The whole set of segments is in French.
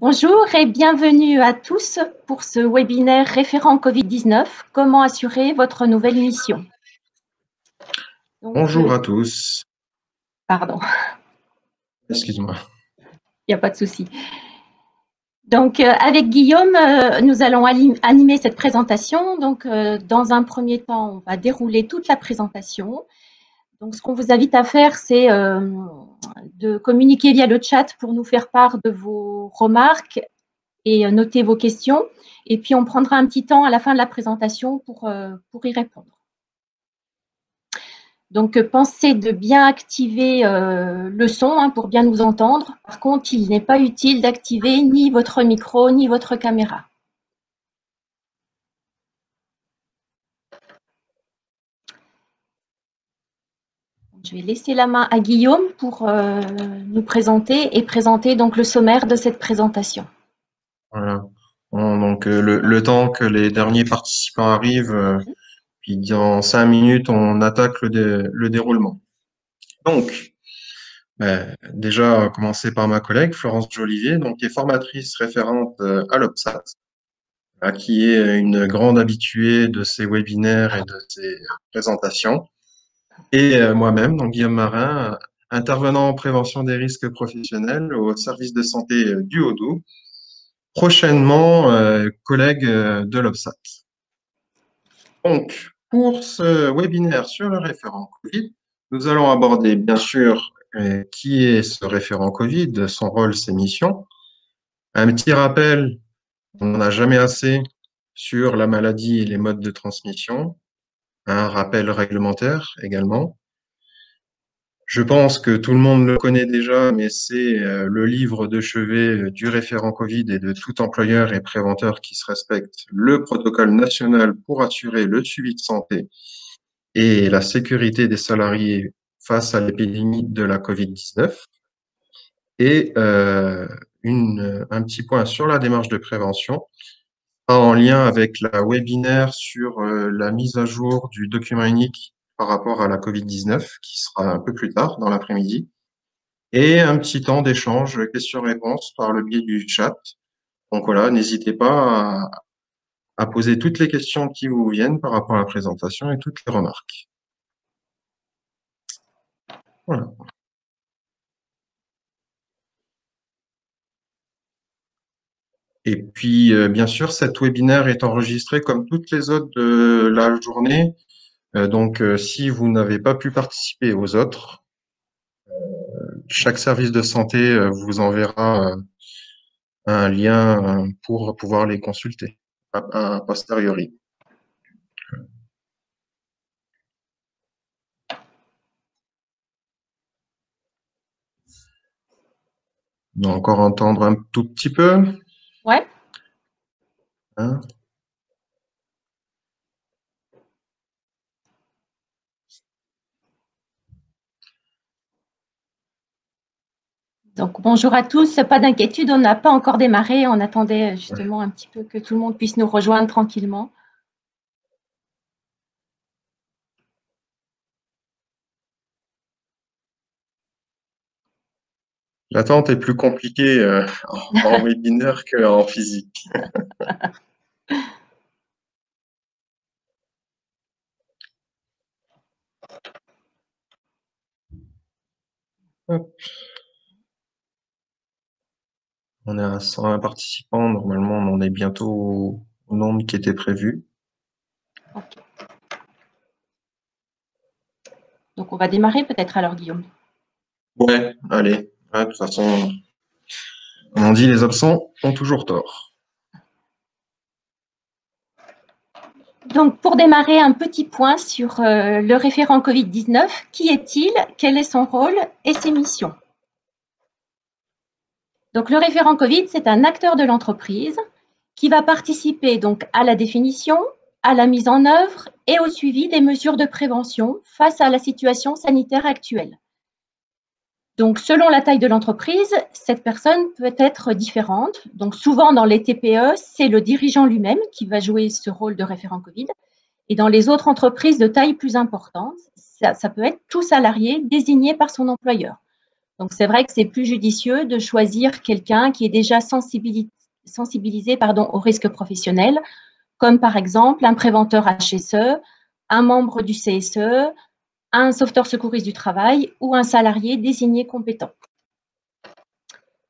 Bonjour et bienvenue à tous pour ce webinaire référent Covid-19, comment assurer votre nouvelle mission. Bonjour à tous. Pardon. Excuse-moi. Il n'y a pas de souci. Donc, avec Guillaume, nous allons animer cette présentation. Donc, dans un premier temps, on va dérouler toute la présentation. Donc, ce qu'on vous invite à faire, c'est de communiquer via le chat pour nous faire part de vos remarques et noter vos questions. Et puis, on prendra un petit temps à la fin de la présentation pour y répondre. Donc, pensez de bien activer le son pour bien nous entendre. Par contre, il n'est pas utile d'activer ni votre micro, ni votre caméra. Je vais laisser la main à Guillaume pour nous présenter et présenter donc le sommaire de cette présentation. Voilà. Donc, le temps que les derniers participants arrivent, puis dans 5 minutes, on attaque le déroulement. Donc, déjà, commencer par ma collègue, Florence Jolivier, donc, qui est formatrice référente à l'OPSAT, qui est une grande habituée de ces webinaires et de ces présentations. Et moi-même, donc Guillaume Marin, intervenant en prévention des risques professionnels au service de santé du Haut-Doubs, prochainement collègue de l'OPSAT. Donc, pour ce webinaire sur le référent Covid, nous allons aborder bien sûr qui est ce référent Covid, son rôle, ses missions. Un petit rappel, on n'en a jamais assez sur la maladie et les modes de transmission. Un rappel réglementaire également. Je pense que tout le monde le connaît déjà, mais c'est le livre de chevet du référent Covid et de tout employeur et préventeur qui se respecte, le protocole national pour assurer le suivi de santé et la sécurité des salariés face à l'épidémie de la Covid-19. Et un petit point sur la démarche de prévention, en lien avec la webinaire sur la mise à jour du document unique par rapport à la Covid-19, qui sera un peu plus tard dans l'après-midi, et un petit temps d'échange questions-réponses par le biais du chat. Donc voilà, n'hésitez pas à poser toutes les questions qui vous viennent par rapport à la présentation et toutes les remarques. Voilà. Et puis, bien sûr, cet webinaire est enregistré comme toutes les autres de la journée. Donc, si vous n'avez pas pu participer aux autres, chaque service de santé vous enverra un lien pour pouvoir les consulter a posteriori. On va encore entendre un tout petit peu. Ouais. Hein? Donc, bonjour à tous. Pas d'inquiétude, on n'a pas encore démarré. On attendait justement un petit peu que tout le monde puisse nous rejoindre tranquillement. L'attente est plus compliquée en webinaire qu'en physique. Hop. On est à 120 participants. Normalement, on en est bientôt au nombre qui était prévu. Okay. Donc, on va démarrer peut-être alors, Guillaume. Ouais, allez. Ouais, de toute façon, on dit les absents ont toujours tort. Donc, pour démarrer, un petit point sur le référent Covid-19. Qui est-il? Quel est son rôle et ses missions? Donc, le référent Covid, c'est un acteur de l'entreprise qui va participer donc à la définition, à la mise en œuvre et au suivi des mesures de prévention face à la situation sanitaire actuelle. Donc, selon la taille de l'entreprise, cette personne peut être différente. Donc, souvent dans les TPE, c'est le dirigeant lui-même qui va jouer ce rôle de référent Covid. Et dans les autres entreprises de taille plus importante, ça peut être tout salarié désigné par son employeur. Donc, c'est vrai que c'est plus judicieux de choisir quelqu'un qui est déjà sensibilisé au risque professionnel, comme par exemple un préventeur HSE, un membre du CSE, un sauveteur secouriste du travail ou un salarié désigné compétent.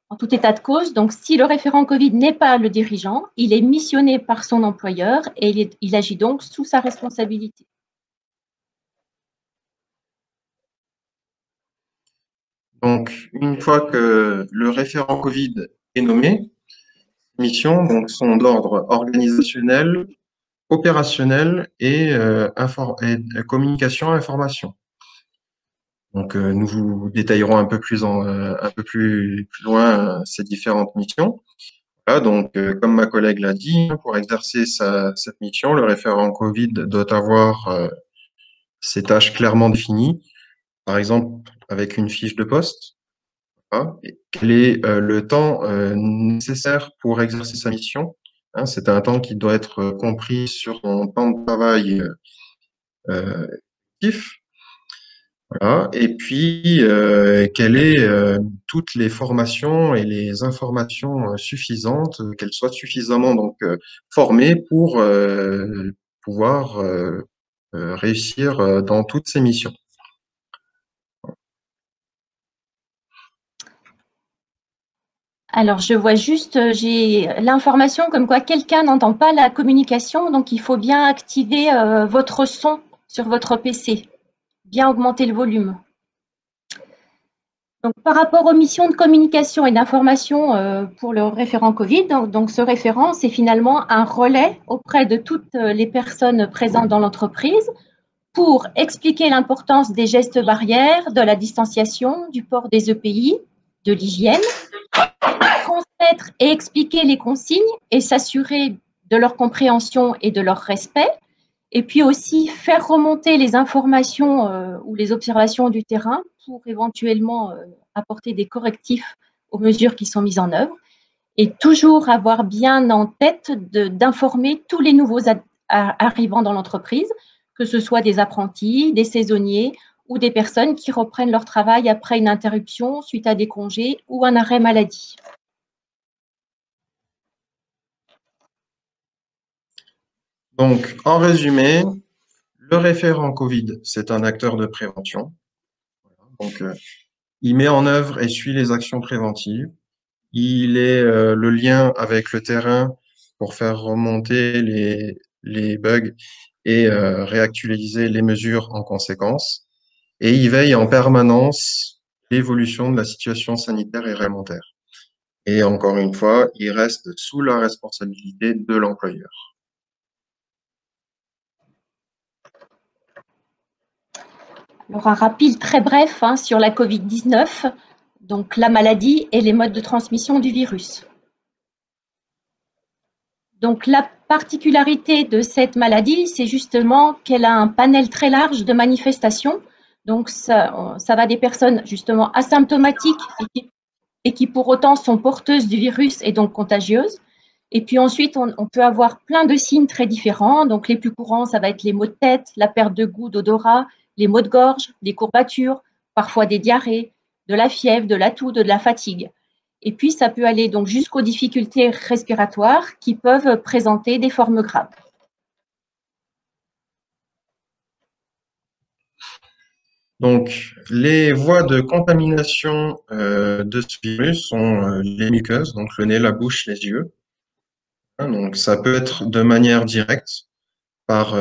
En tout état de cause, donc si le référent Covid n'est pas le dirigeant, il est missionné par son employeur et il agit donc sous sa responsabilité. Donc, une fois que le référent Covid est nommé, les missions donc, sont d'ordre organisationnel, opérationnel et communication information. Donc, nous vous détaillerons un peu plus loin ces différentes missions. Voilà, donc, comme ma collègue l'a dit, pour exercer cette mission, le référent Covid doit avoir ses tâches clairement définies, par exemple avec une fiche de poste. Hein, et quel est le temps nécessaire pour exercer sa mission? Hein, c'est un temps qui doit être compris sur son temps de travail actif. Voilà. Et puis, quelles est toutes les formations et les informations suffisantes, qu'elles soient suffisamment donc formées pour pouvoir réussir dans toutes ces missions. Alors, je vois juste, j'ai l'information comme quoi quelqu'un n'entend pas la communication, donc il faut bien activer votre son sur votre PC, bien augmenter le volume. Donc, par rapport aux missions de communication et d'information pour le référent Covid, donc ce référent, c'est finalement un relais auprès de toutes les personnes présentes dans l'entreprise pour expliquer l'importance des gestes barrières, de la distanciation, du port des EPI, de l'hygiène, transmettre et expliquer les consignes et s'assurer de leur compréhension et de leur respect, et puis aussi faire remonter les informations ou les observations du terrain pour éventuellement apporter des correctifs aux mesures qui sont mises en œuvre, et toujours avoir bien en tête d'informer tous les nouveaux arrivants dans l'entreprise, que ce soit des apprentis, des saisonniers ou des personnes qui reprennent leur travail après une interruption suite à des congés ou un arrêt maladie. Donc, en résumé, le référent Covid, c'est un acteur de prévention. Donc, il met en œuvre et suit les actions préventives. Il est le lien avec le terrain pour faire remonter les bugs et réactualiser les mesures en conséquence. Et il veille en permanence l'évolution de la situation sanitaire et réglementaire. Et encore une fois, il reste sous la responsabilité de l'employeur. Alors, un rappel très bref sur la Covid-19, donc la maladie et les modes de transmission du virus. Donc, la particularité de cette maladie, c'est justement qu'elle a un panel très large de manifestations. Donc, ça va des personnes justement asymptomatiques et qui pour autant sont porteuses du virus et donc contagieuses. Et puis ensuite, on peut avoir plein de signes très différents. Donc, les plus courants, ça va être les maux de tête, la perte de goût, d'odorat, les maux de gorge, les courbatures, parfois des diarrhées, de la fièvre, de la toux, de la fatigue. Et puis, ça peut aller donc jusqu'aux difficultés respiratoires qui peuvent présenter des formes graves. Donc, les voies de contamination de ce virus sont les muqueuses, donc le nez, la bouche, les yeux. Hein, donc, ça peut être de manière directe, par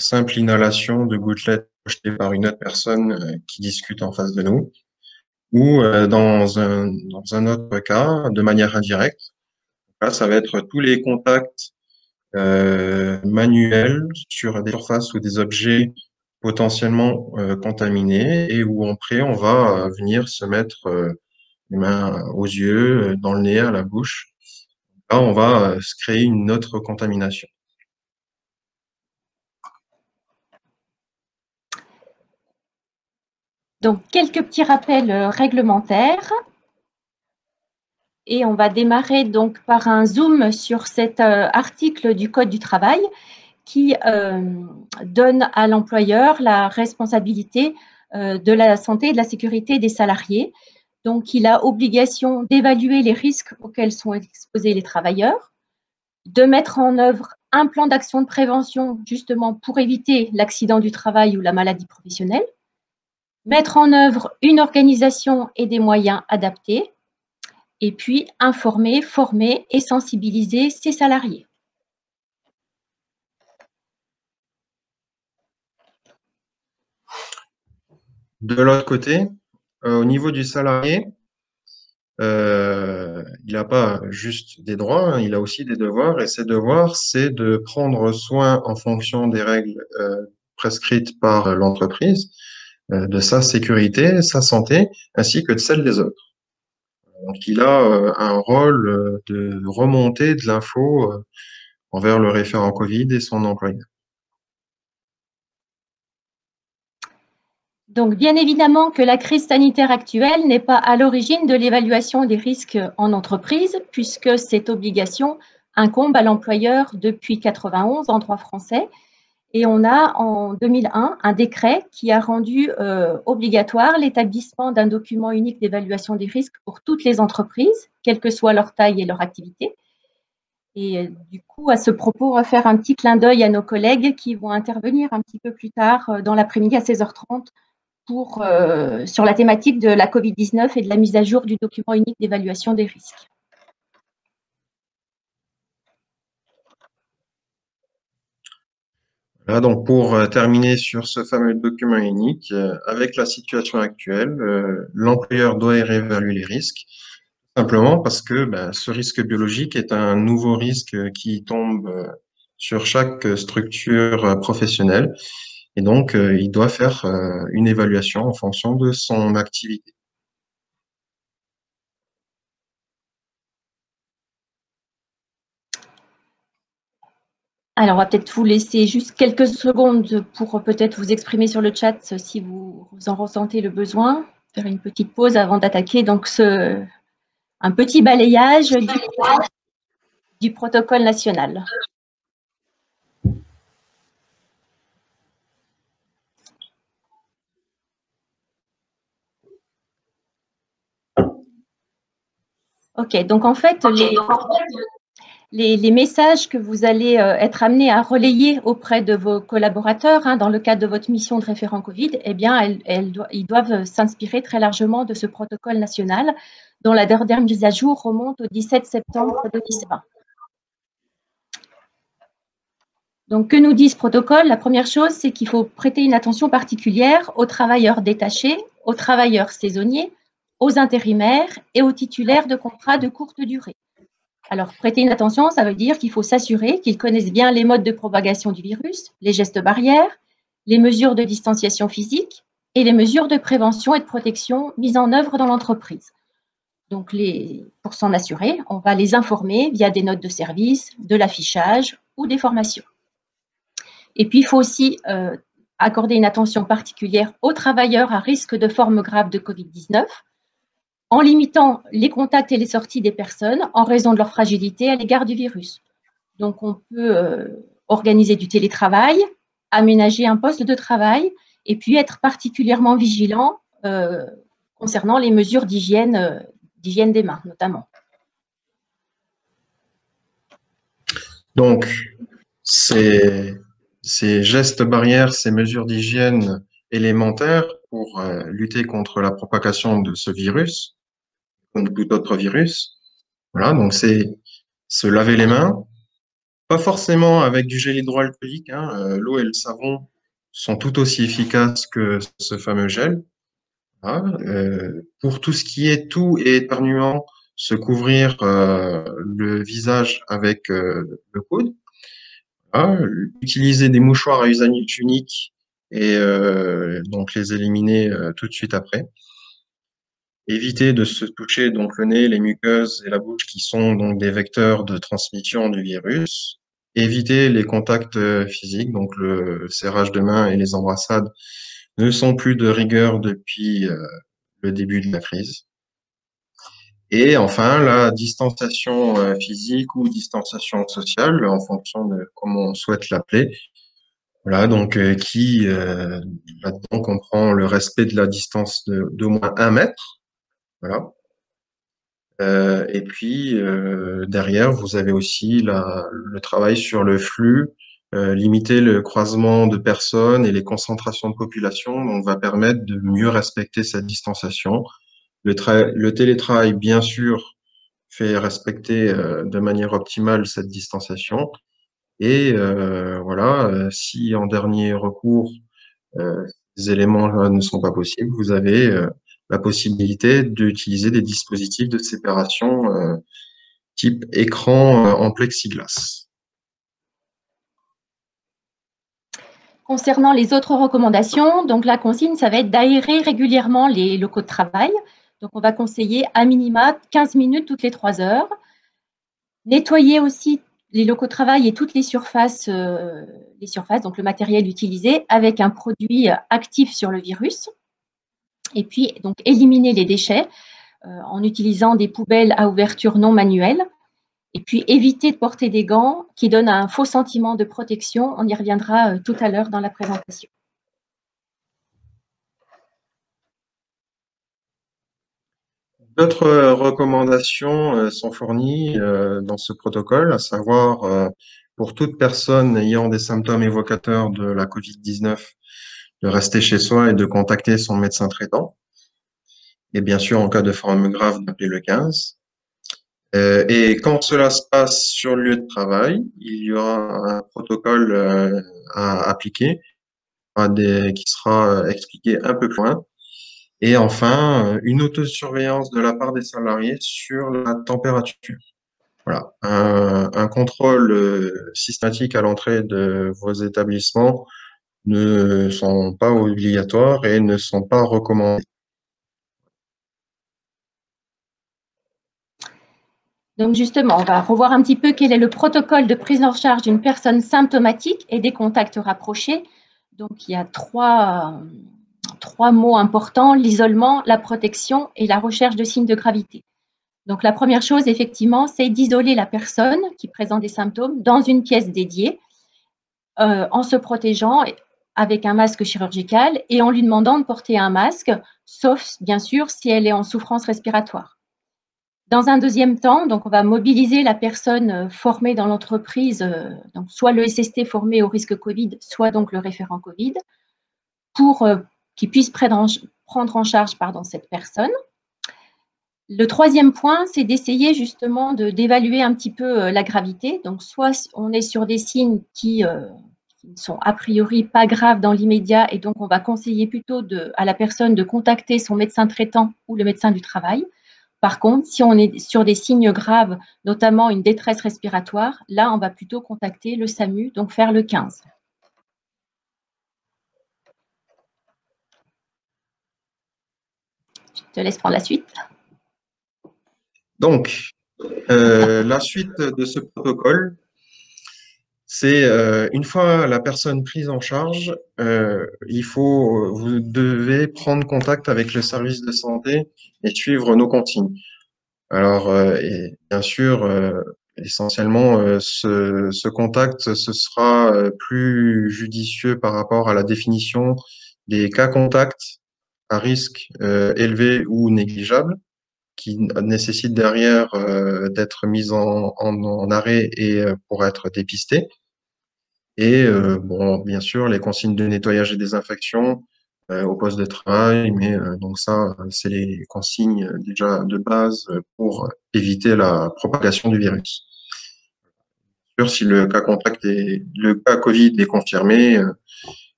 simple inhalation de gouttelettes projetées par une autre personne qui discute en face de nous, ou dans un autre cas, de manière indirecte. Là, ça va être tous les contacts manuels sur des surfaces ou des objets potentiellement contaminés et où après on va venir se mettre les mains aux yeux, dans le nez, à la bouche. Là, on va se créer une autre contamination. Donc, quelques petits rappels réglementaires. Et on va démarrer donc par un zoom sur cet article du Code du travail qui donne à l'employeur la responsabilité de la santé et de la sécurité des salariés. Donc, il a obligation d'évaluer les risques auxquels sont exposés les travailleurs, de mettre en œuvre un plan d'action de prévention justement pour éviter l'accident du travail ou la maladie professionnelle, mettre en œuvre une organisation et des moyens adaptés, et puis informer, former et sensibiliser ses salariés. De l'autre côté, au niveau du salarié, il n'a pas juste des droits, hein, il a aussi des devoirs, et ces devoirs, c'est de prendre soin en fonction des règles prescrites par l'entreprise, de sa sécurité, sa santé, ainsi que de celle des autres. Donc, il a un rôle de remontée de l'info envers le référent Covid et son employeur. Donc, bien évidemment que la crise sanitaire actuelle n'est pas à l'origine de l'évaluation des risques en entreprise, puisque cette obligation incombe à l'employeur depuis 1991 en droit français. Et on a en 2001 un décret qui a rendu obligatoire l'établissement d'un document unique d'évaluation des risques pour toutes les entreprises, quelle que soit leur taille et leur activité. Et du coup, à ce propos, on va faire un petit clin d'œil à nos collègues qui vont intervenir un petit peu plus tard dans l'après-midi à 16h30 sur la thématique de la Covid-19 et de la mise à jour du document unique d'évaluation des risques. Voilà, donc pour terminer sur ce fameux document unique, avec la situation actuelle, l'employeur doit réévaluer les risques, simplement parce que ce risque biologique est un nouveau risque qui tombe sur chaque structure professionnelle, et donc il doit faire une évaluation en fonction de son activité. Alors, on va peut-être vous laisser juste quelques secondes pour peut-être vous exprimer sur le chat si vous en ressentez le besoin. Faire une petite pause avant d'attaquer donc un petit balayage du protocole national. Ok, donc en fait, les messages que vous allez être amenés à relayer auprès de vos collaborateurs dans le cadre de votre mission de référent Covid, eh bien, ils doivent s'inspirer très largement de ce protocole national dont la dernière mise à jour remonte au 17 septembre 2020. Donc, que nous dit ce protocole? La première chose, c'est qu'il faut prêter une attention particulière aux travailleurs détachés, aux travailleurs saisonniers, aux intérimaires et aux titulaires de contrats de courte durée. Alors, prêter une attention, ça veut dire qu'il faut s'assurer qu'ils connaissent bien les modes de propagation du virus, les gestes barrières, les mesures de distanciation physique et les mesures de prévention et de protection mises en œuvre dans l'entreprise. Donc, pour s'en assurer, on va les informer via des notes de service, de l'affichage ou des formations. Et puis, il faut aussi accorder une attention particulière aux travailleurs à risque de forme grave de Covid-19, en limitant les contacts et les sorties des personnes en raison de leur fragilité à l'égard du virus. Donc, on peut organiser du télétravail, aménager un poste de travail et puis être particulièrement vigilant concernant les mesures d'hygiène des mains, notamment. Donc, ces gestes barrières, ces mesures d'hygiène élémentaires pour lutter contre la propagation de ce virus, comme tout autre virus. Voilà, donc c'est se laver les mains, pas forcément avec du gel hydroalcoolique, l'eau et le savon sont tout aussi efficaces que ce fameux gel. Voilà, pour tout ce qui est toux et éternuement, se couvrir le visage avec le coude. Voilà, utiliser des mouchoirs à usage unique et donc les éliminer tout de suite après. Éviter de se toucher donc le nez, les muqueuses et la bouche qui sont donc des vecteurs de transmission du virus. Éviter les contacts physiques, donc le serrage de main et les embrassades ne sont plus de rigueur depuis le début de la crise. Et enfin, la distanciation physique ou distanciation sociale, en fonction de comment on souhaite l'appeler. Voilà, donc qui là-dedans comprend le respect de la distance d'au moins 1 mètre. Voilà. Et puis, derrière, vous avez aussi le travail sur le flux, limiter le croisement de personnes et les concentrations de population, donc va permettre de mieux respecter cette distanciation. Le télétravail, bien sûr, fait respecter de manière optimale cette distanciation. Et voilà, si en dernier recours, ces éléments ne sont pas possibles, vous avez la possibilité d'utiliser des dispositifs de séparation type écran en plexiglas. Concernant les autres recommandations, donc la consigne, ça va être d'aérer régulièrement les locaux de travail. Donc, on va conseiller à minima 15 minutes toutes les 3 heures. Nettoyer aussi les locaux de travail et toutes les surfaces, donc le matériel utilisé, avec un produit actif sur le virus. Et puis, donc, éliminer les déchets en utilisant des poubelles à ouverture non manuelle. Et puis, éviter de porter des gants qui donnent un faux sentiment de protection. On y reviendra tout à l'heure dans la présentation. D'autres recommandations sont fournies dans ce protocole, à savoir pour toute personne ayant des symptômes évocateurs de la COVID-19, de rester chez soi et de contacter son médecin traitant. Et bien sûr, en cas de forme grave, d'appeler le 15. Et quand cela se passe sur le lieu de travail, il y aura un protocole à appliquer, qui sera expliqué un peu plus loin. Et enfin, une autosurveillance de la part des salariés sur la température. Voilà, un contrôle systématique à l'entrée de vos établissements ne sont pas obligatoires et ne sont pas recommandés. Donc justement, on va revoir un petit peu quel est le protocole de prise en charge d'une personne symptomatique et des contacts rapprochés. Donc il y a trois mots importants, l'isolement, la protection et la recherche de signes de gravité. Donc la première chose, effectivement, c'est d'isoler la personne qui présente des symptômes dans une pièce dédiée en se protégeant avec un masque chirurgical et en lui demandant de porter un masque, sauf bien sûr si elle est en souffrance respiratoire. Dans un deuxième temps, donc on va mobiliser la personne formée dans l'entreprise, donc soit le SST formé au risque Covid, soit donc le référent Covid, pour qu'il puisse prendre en charge cette personne. Le troisième point, c'est d'essayer justement d'évaluer un petit peu la gravité. Donc, soit on est sur des signes qui ne sont a priori pas graves dans l'immédiat et donc on va conseiller plutôt à la personne de contacter son médecin traitant ou le médecin du travail. Par contre, si on est sur des signes graves, notamment une détresse respiratoire, là, on va plutôt contacter le SAMU, donc faire le 15. Je te laisse prendre la suite. Donc, la suite de ce protocole, c'est une fois la personne prise en charge, vous devez prendre contact avec le service de santé et suivre nos consignes. Alors, et bien sûr, essentiellement, ce contact, ce sera plus judicieux par rapport à la définition des cas contacts à risque élevé ou négligeable, qui nécessitent derrière d'être mis en arrêt et pour être dépistés. Et bon, bien sûr, les consignes de nettoyage et désinfection au poste de travail, mais donc ça, c'est les consignes déjà de base pour éviter la propagation du virus. Bien sûr, si le cas Covid est confirmé,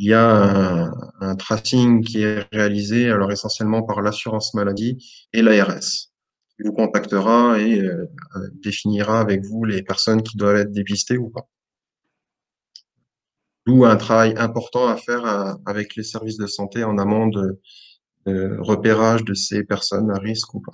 il y a un tracing qui est réalisé, alors essentiellement par l'assurance maladie et l'ARS, qui vous contactera et définira avec vous les personnes qui doivent être dépistées ou pas. D'où un travail important à faire avec les services de santé en amont de repérage de ces personnes à risque ou pas.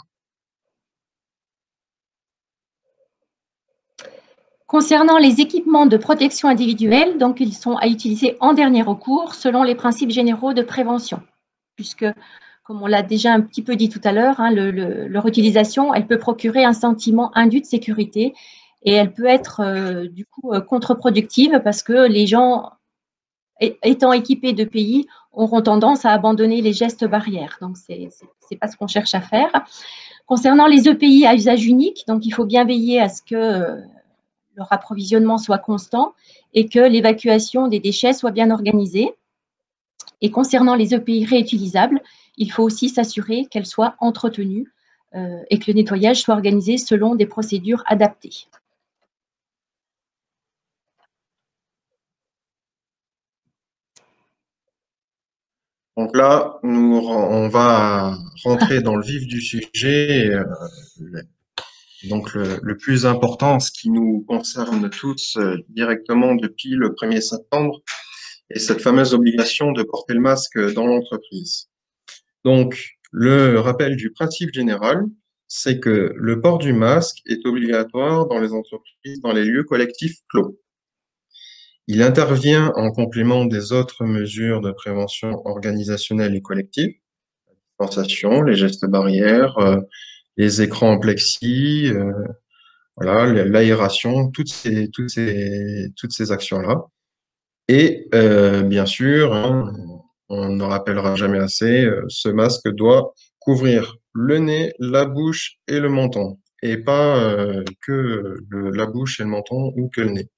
Concernant les équipements de protection individuelle, donc ils sont à utiliser en dernier recours selon les principes généraux de prévention, puisque, comme on l'a déjà un petit peu dit tout à l'heure, leur utilisation, elle peut procurer un sentiment indu de sécurité et elle peut être du coup contre-productive parce que les gens étant équipés de pays, auront tendance à abandonner les gestes barrières. Donc, ce n'est pas ce qu'on cherche à faire. Concernant les EPI à usage unique, donc il faut bien veiller à ce que leur approvisionnement soit constant et que l'évacuation des déchets soit bien organisée. Et concernant les EPI réutilisables, il faut aussi s'assurer qu'elles soient entretenues et que le nettoyage soit organisé selon des procédures adaptées. Donc là, on va rentrer dans le vif du sujet. Donc le plus important, ce qui nous concerne tous directement depuis le 1er septembre, est cette fameuse obligation de porter le masque dans l'entreprise. Donc, le rappel du principe général, c'est que le port du masque est obligatoire dans les entreprises, dans les lieux collectifs clos. Il intervient en complément des autres mesures de prévention organisationnelle et collective, la distanciation, les gestes barrières, les écrans en plexi, voilà, l'aération, toutes ces actions-là. Et bien sûr, hein, on ne rappellera jamais assez, ce masque doit couvrir le nez, la bouche et le menton, et pas que la bouche et le menton ou que le nez.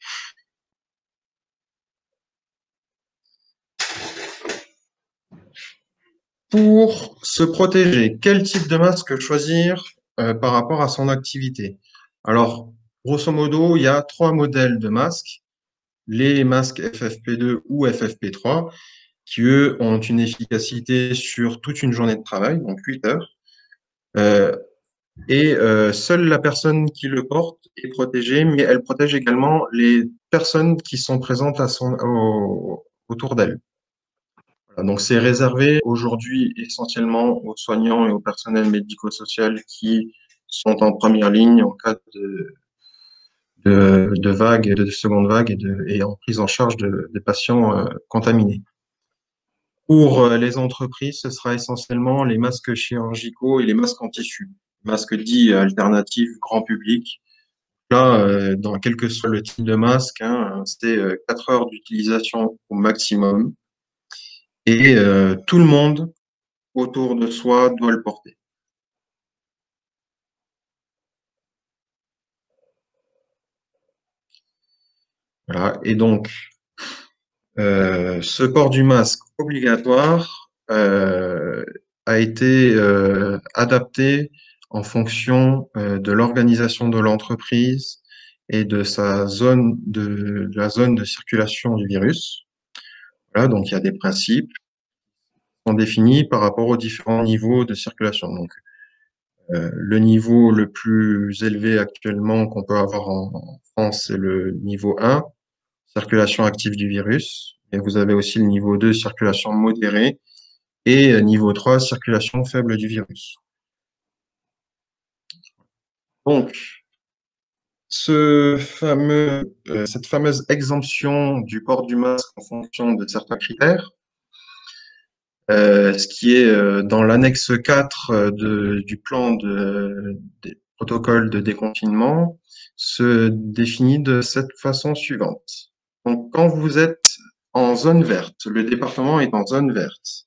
Pour se protéger, quel type de masque choisir par rapport à son activité? Alors, grosso modo, il y a 3 modèles de masques. Les masques FFP2 ou FFP3, qui, eux, ont une efficacité sur toute une journée de travail, donc 8 heures. Seule la personne qui le porte est protégée, mais elle protège également les personnes qui sont présentes autour d'elle. Voilà, donc c'est réservé aujourd'hui essentiellement aux soignants et au personnel médico-social qui sont en première ligne en cas de vague, de seconde vague et en prise en charge des patients contaminés. Pour les entreprises, ce sera essentiellement les masques chirurgicaux et les masques en tissu, masques dits alternatifs grand public. Là, dans quel que soit le type de masque, hein, c'est 4 heures d'utilisation au maximum et tout le monde autour de soi doit le porter. Voilà. Et donc, ce port du masque obligatoire a été adapté en fonction de l'organisation de l'entreprise et de la zone de circulation du virus. Voilà, donc il y a des principes qui sont définis par rapport aux différents niveaux de circulation. Donc, le niveau le plus élevé actuellement qu'on peut avoir en France, c'est le niveau 1, circulation active du virus. Et vous avez aussi le niveau 2, circulation modérée, et niveau 3, circulation faible du virus. Donc, cette fameuse exemption du port du masque en fonction de certains critères, ce qui est dans l'annexe 4 du plan des protocoles de déconfinement, se définit de cette façon suivante. Donc, quand vous êtes en zone verte, le département est en zone verte.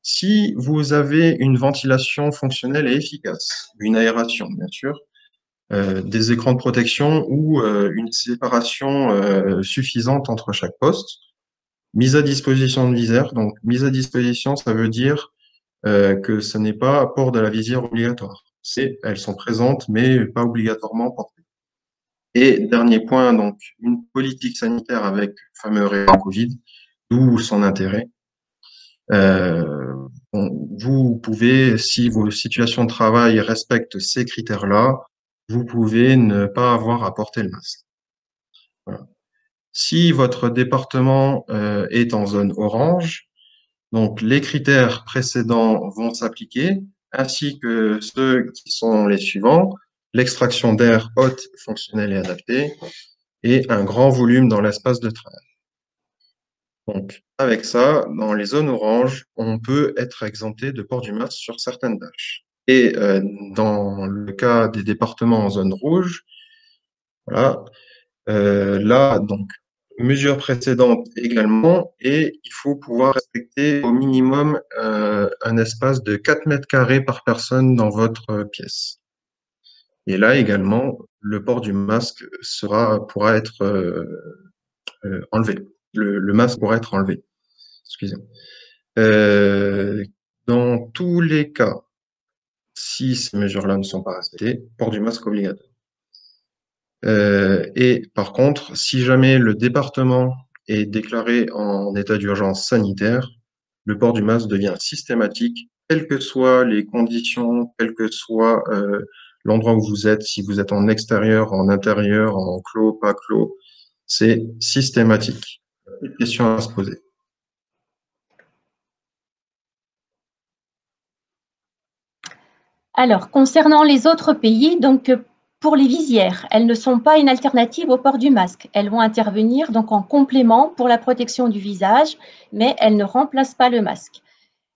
Si vous avez une ventilation fonctionnelle et efficace, une aération, bien sûr, des écrans de protection ou une séparation suffisante entre chaque poste, mise à disposition de visière. Donc, mise à disposition, ça veut dire que ce n'est pas port de la visière obligatoire. Elles sont présentes, mais pas obligatoirement portées. Et dernier point, donc, une politique sanitaire avec le fameux référent Covid, d'où son intérêt. Vous pouvez, si vos situations de travail respectent ces critères-là, vous pouvez ne pas avoir à porter le masque. Voilà. Si votre département est en zone orange, donc les critères précédents vont s'appliquer, ainsi que ceux qui sont les suivants: l'extraction d'air haute, fonctionnelle et adaptée, et un grand volume dans l'espace de travail. Donc, avec ça, dans les zones oranges, on peut être exempté de port du masque sur certaines tâches. Et dans le cas des départements en zone rouge, voilà, là, donc, mesures précédentes également, et il faut pouvoir respecter au minimum un espace de 4 mètres carrés par personne dans votre pièce. Et là également, le port du masque pourra être enlevé. Le masque pourra être enlevé. Excusez-moi. Dans tous les cas, si ces mesures-là ne sont pas respectées, port du masque obligatoire. Et par contre, si jamais le département est déclaré en état d'urgence sanitaire, le port du masque devient systématique, quelles que soient les conditions, quel que soit l'endroit où vous êtes, si vous êtes en extérieur, en intérieur, en clos, pas clos, c'est systématique. Une question à se poser. Alors, concernant les autres pays, donc pour les visières, elles ne sont pas une alternative au port du masque. Elles vont intervenir donc en complément pour la protection du visage, mais elles ne remplacent pas le masque.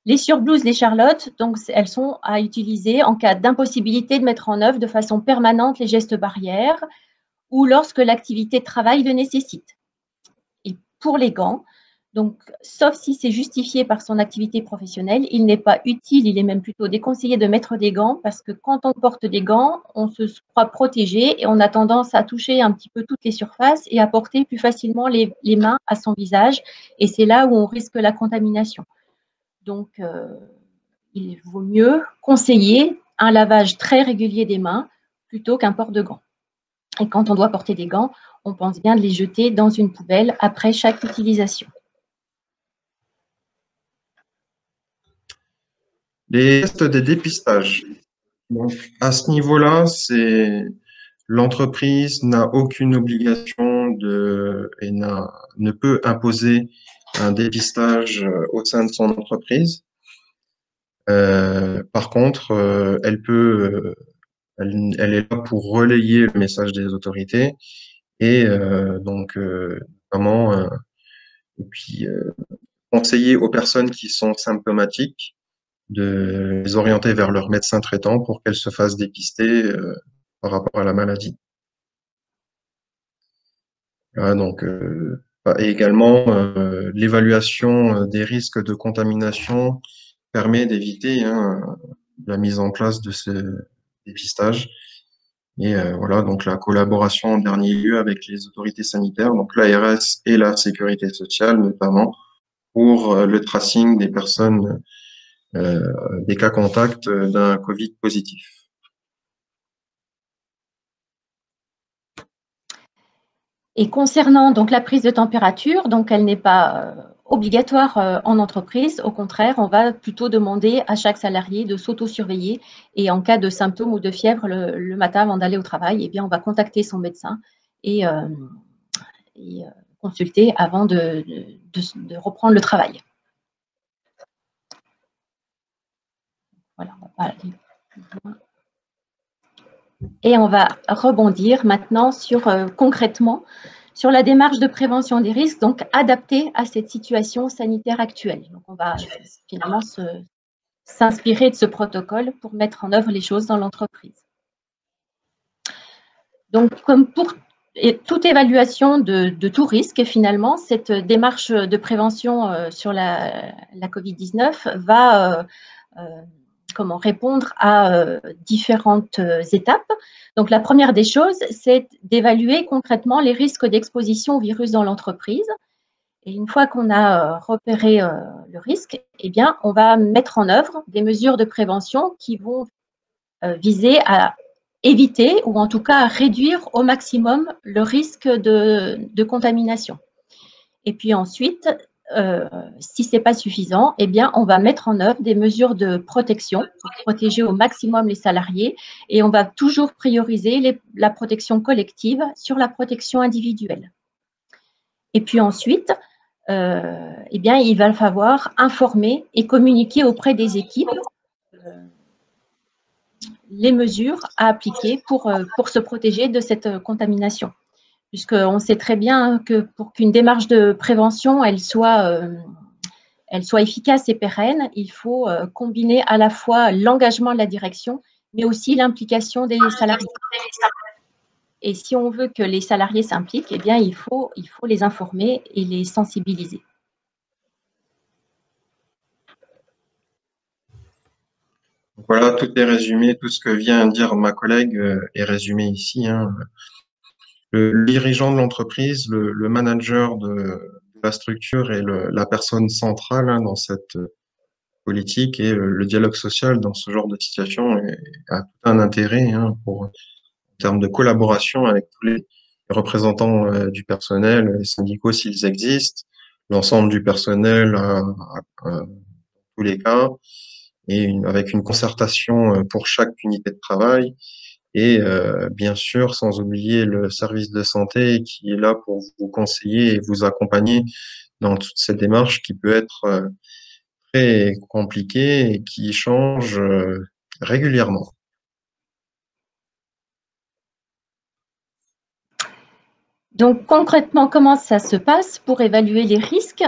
Les surblouses, les charlottes, donc elles sont à utiliser en cas d'impossibilité de mettre en œuvre de façon permanente les gestes barrières ou lorsque l'activité de travail le nécessite. Et pour les gants, donc, sauf si c'est justifié par son activité professionnelle, il n'est pas utile, il est même plutôt déconseillé de mettre des gants parce que quand on porte des gants, on se croit protégé et on a tendance à toucher un petit peu toutes les surfaces et à porter plus facilement les mains à son visage. Et c'est là où on risque la contamination. Donc, il vaut mieux conseiller un lavage très régulier des mains plutôt qu'un port de gants. Et quand on doit porter des gants, on pense bien de les jeter dans une poubelle après chaque utilisation. Les tests des dépistages. Donc, à ce niveau-là, l'entreprise n'a aucune obligation et ne peut imposer un dépistage au sein de son entreprise. Par contre, elle est là pour relayer le message des autorités et notamment et puis conseiller aux personnes qui sont symptomatiques de les orienter vers leur médecin traitant pour qu'elles se fassent dépister par rapport à la maladie. Voilà, donc, et également, l'évaluation des risques de contamination permet d'éviter la mise en place de ce dépistage. Et voilà, donc la collaboration en dernier lieu avec les autorités sanitaires, donc l'ARS et la sécurité sociale notamment, pour le tracing des personnes, des cas contacts d'un Covid positif. Et concernant donc la prise de température, donc elle n'est pas obligatoire en entreprise. Au contraire, on va plutôt demander à chaque salarié de s'auto-surveiller et en cas de symptômes ou de fièvre le matin avant d'aller au travail, eh bien, on va contacter son médecin et consulter avant de reprendre le travail. Voilà, on va pas aller plus loin. Et on va rebondir maintenant sur concrètement sur la démarche de prévention des risques, donc adaptée à cette situation sanitaire actuelle. Donc on va finalement s'inspirer de ce protocole pour mettre en œuvre les choses dans l'entreprise. Donc comme pour toute évaluation de tout risque, finalement, cette démarche de prévention sur la Covid-19 va répondre à différentes étapes. Donc, la première des choses, c'est d'évaluer concrètement les risques d'exposition au virus dans l'entreprise. Et une fois qu'on a repéré le risque, eh bien, on va mettre en œuvre des mesures de prévention qui vont viser à éviter ou en tout cas à réduire au maximum le risque de contamination. Et puis ensuite, si ce n'est pas suffisant, eh bien, on va mettre en œuvre des mesures de protection pour protéger au maximum les salariés et on va toujours prioriser la protection collective sur la protection individuelle. Et puis ensuite, eh bien, il va falloir informer et communiquer auprès des équipes les mesures à appliquer pour se protéger de cette contamination. Puisqu'on sait très bien que pour qu'une démarche de prévention elle soit efficace et pérenne, il faut combiner à la fois l'engagement de la direction, mais aussi l'implication des salariés. Et si on veut que les salariés s'impliquent, eh bien, il faut les informer et les sensibiliser. Voilà, tout est résumé, tout ce que vient dire ma collègue est résumé ici, hein. Le dirigeant de l'entreprise, le manager de la structure est la personne centrale, hein, dans cette politique, et le dialogue social dans ce genre de situation a tout un intérêt, hein, en termes de collaboration avec tous les représentants du personnel, les syndicaux s'ils existent, l'ensemble du personnel à tous les cas, et avec une concertation pour chaque unité de travail. Et bien sûr, sans oublier le service de santé qui est là pour vous conseiller et vous accompagner dans toute cette démarche qui peut être très compliquée et qui change régulièrement. Donc concrètement, comment ça se passe pour évaluer les risques?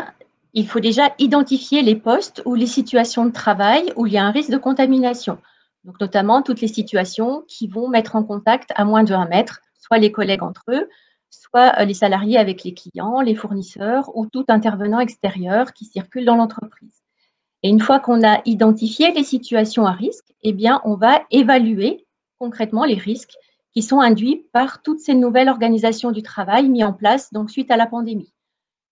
Il faut déjà identifier les postes ou les situations de travail où il y a un risque de contamination. Donc notamment toutes les situations qui vont mettre en contact à moins de 1 mètre, soit les collègues entre eux, soit les salariés avec les clients, les fournisseurs ou tout intervenant extérieur qui circule dans l'entreprise. Et une fois qu'on a identifié les situations à risque, eh bien, on va évaluer concrètement les risques qui sont induits par toutes ces nouvelles organisations du travail mises en place donc, suite à la pandémie.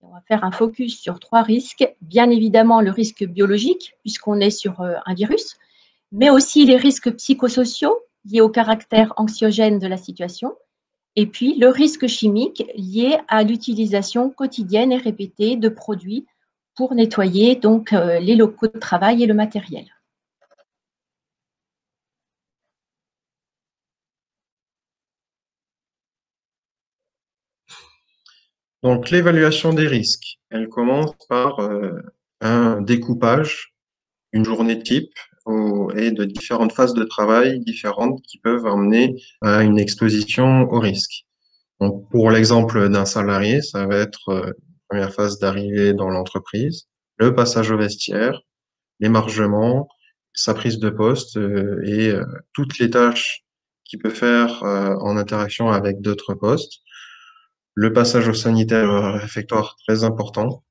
On va faire un focus sur 3 risques. Bien évidemment, le risque biologique, puisqu'on est sur un virus, mais aussi les risques psychosociaux liés au caractère anxiogène de la situation, et puis le risque chimique lié à l'utilisation quotidienne et répétée de produits pour nettoyer donc les locaux de travail et le matériel. Donc, l'évaluation des risques, elle commence par un découpage, une journée type et de différentes phases de travail différentes qui peuvent amener à une exposition au risque. Donc, pour l'exemple d'un salarié, ça va être première phase d'arrivée dans l'entreprise, le passage au vestiaire, l'émargement, sa prise de poste et toutes les tâches qu'il peut faire en interaction avec d'autres postes, le passage au sanitaire réfectoire très important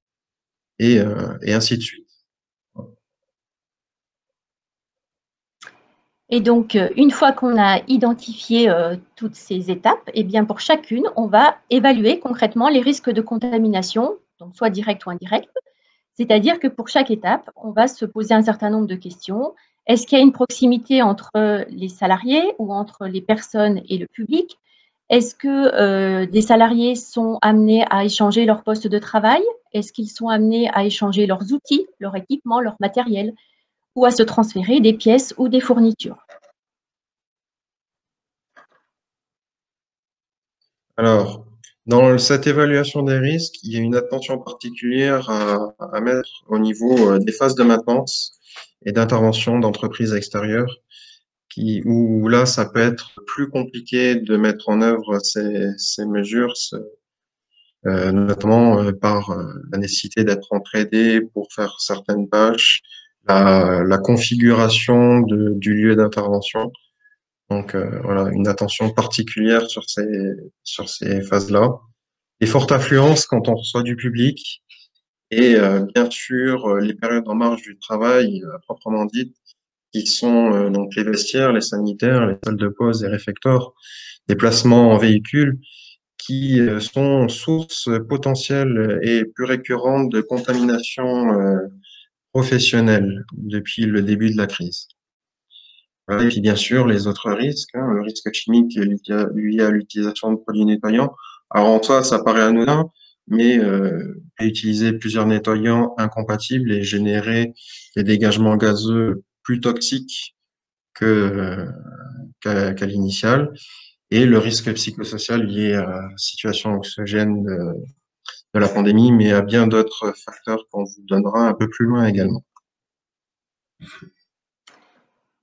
et ainsi de suite. Et donc, une fois qu'on a identifié toutes ces étapes, eh bien pour chacune, on va évaluer concrètement les risques de contamination, donc soit direct ou indirect. C'est-à-dire que pour chaque étape, on va se poser un certain nombre de questions. Est-ce qu'il y a une proximité entre les salariés ou entre les personnes et le public? Est-ce que des salariés sont amenés à échanger leur poste de travail? Est-ce qu'ils sont amenés à échanger leurs outils, leur équipement, leur matériel ou à se transférer des pièces ou des fournitures? Alors, dans cette évaluation des risques, il y a une attention particulière à mettre au niveau des phases de maintenance et d'intervention d'entreprises extérieures, où là, ça peut être plus compliqué de mettre en œuvre ces mesures, notamment par la nécessité d'être entraidé pour faire certaines tâches, la configuration du lieu d'intervention. Donc voilà, une attention particulière sur ces phases-là. Les fortes affluences quand on reçoit du public et bien sûr les périodes en marge du travail proprement dites, qui sont donc les vestiaires, les sanitaires, les salles de pause et réfectoires, les placements en véhicule, qui sont sources potentielles et plus récurrentes de contamination professionnelle depuis le début de la crise. Voilà. Et puis bien sûr, les autres risques, hein, le risque chimique lié à l'utilisation de produits nettoyants. Alors en soi, ça paraît anodin, mais utiliser plusieurs nettoyants incompatibles et générer des dégagements gazeux plus toxiques qu'à l'initial. Et le risque psychosocial lié à la situation anxiogène de la pandémie, mais à bien d'autres facteurs qu'on vous donnera un peu plus loin également.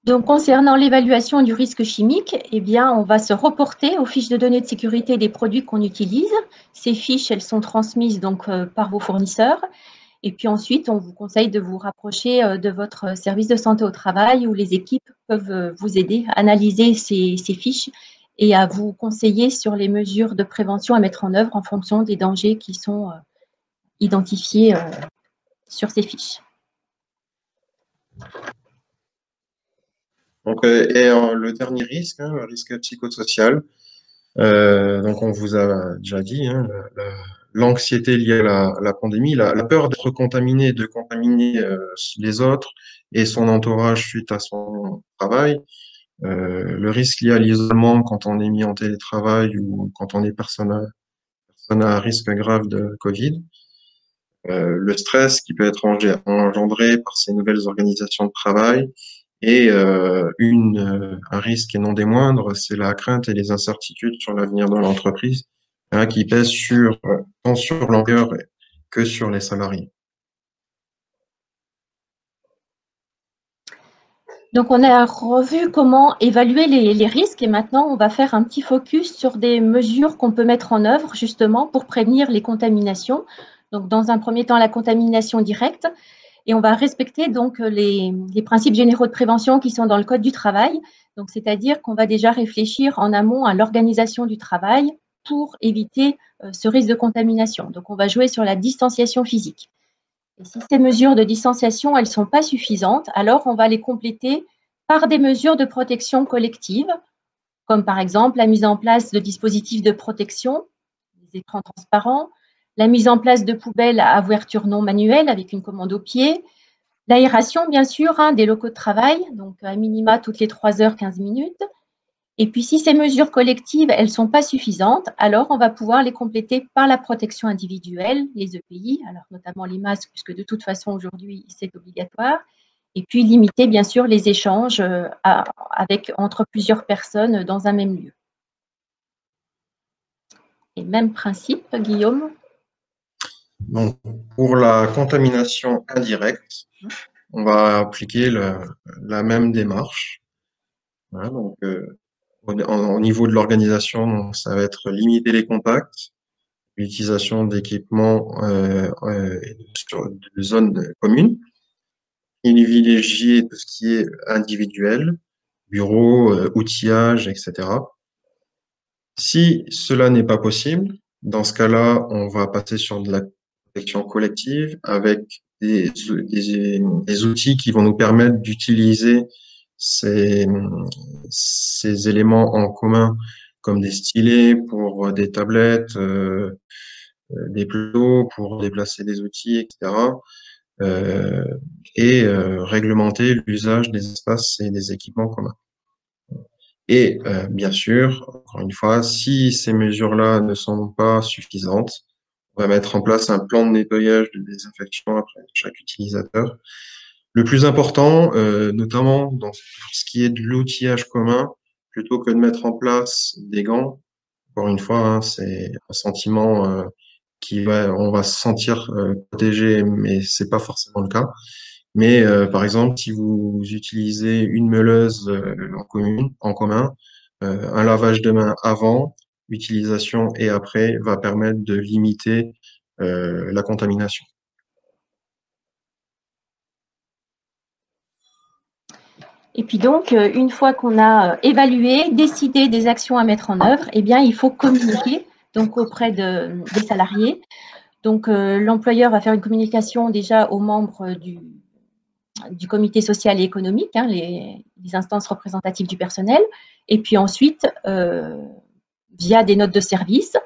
Donc, concernant l'évaluation du risque chimique, eh bien, on va se reporter aux fiches de données de sécurité des produits qu'on utilise. Ces fiches, elles sont transmises donc par vos fournisseurs. Et puis ensuite, on vous conseille de vous rapprocher de votre service de santé au travail où les équipes peuvent vous aider à analyser ces fiches et à vous conseiller sur les mesures de prévention à mettre en œuvre en fonction des dangers qui sont identifiés sur ces fiches. Donc, le dernier risque, hein, le risque psychosocial. Donc, on vous a déjà dit, hein, l'anxiété liée à la pandémie, la peur d'être contaminé, de contaminer les autres et son entourage suite à son travail, le risque lié à l'isolement quand on est mis en télétravail ou quand on est personne à risque grave de Covid, le stress qui peut être engendré par ces nouvelles organisations de travail et un risque et non des moindres, c'est la crainte et les incertitudes sur l'avenir de l'entreprise, hein, qui pèsent tant sur l'employeur que sur les salariés. Donc, on a revu comment évaluer les risques et maintenant, on va faire un petit focus sur des mesures qu'on peut mettre en œuvre justement pour prévenir les contaminations. Donc, dans un premier temps, la contamination directe et on va respecter donc les principes généraux de prévention qui sont dans le Code du travail. Donc, c'est-à-dire qu'on va déjà réfléchir en amont à l'organisation du travail pour éviter ce risque de contamination. Donc, on va jouer sur la distanciation physique. Et si ces mesures de distanciation, elles ne sont pas suffisantes, alors on va les compléter par des mesures de protection collective, comme par exemple la mise en place de dispositifs de protection, des écrans transparents, la mise en place de poubelles à ouverture non manuelle avec une commande au pied, l'aération bien sûr des locaux de travail, donc à minima toutes les 3 heures 15 minutes, et puis, si ces mesures collectives, elles ne sont pas suffisantes, alors on va pouvoir les compléter par la protection individuelle, les EPI, alors notamment les masques, puisque de toute façon, aujourd'hui, c'est obligatoire. Et puis, limiter, bien sûr, les échanges entre plusieurs personnes dans un même lieu. Et même principe, Guillaume. Donc, pour la contamination indirecte, on va appliquer la même démarche. Voilà, donc, au niveau de l'organisation, ça va être limiter les contacts, l'utilisation d'équipements sur de zones communes, privilégier tout ce qui est individuel, bureau, outillage, etc. Si cela n'est pas possible, dans ce cas-là, on va passer sur de la protection collective avec des outils qui vont nous permettre d'utiliser ces, ces éléments en commun comme des stylets pour des tablettes, des plots pour déplacer des outils, etc. Réglementer l'usage des espaces et des équipements communs. Et bien sûr, encore une fois, si ces mesures-là ne sont pas suffisantes, on va mettre en place un plan de nettoyage de désinfection après chaque utilisateur. Le plus important, notamment dans ce qui est de l'outillage commun, plutôt que de mettre en place des gants, encore une fois, hein, c'est un sentiment on va se sentir protégé, mais c'est pas forcément le cas. Mais par exemple, si vous utilisez une meuleuse en commun, un lavage de main avant, utilisation et après va permettre de limiter la contamination. Et puis donc, une fois qu'on a évalué, décidé des actions à mettre en œuvre, eh bien, il faut communiquer donc auprès des salariés. Donc, l'employeur va faire une communication déjà aux membres du comité social et économique, les instances représentatives du personnel, et puis ensuite, via des notes de service.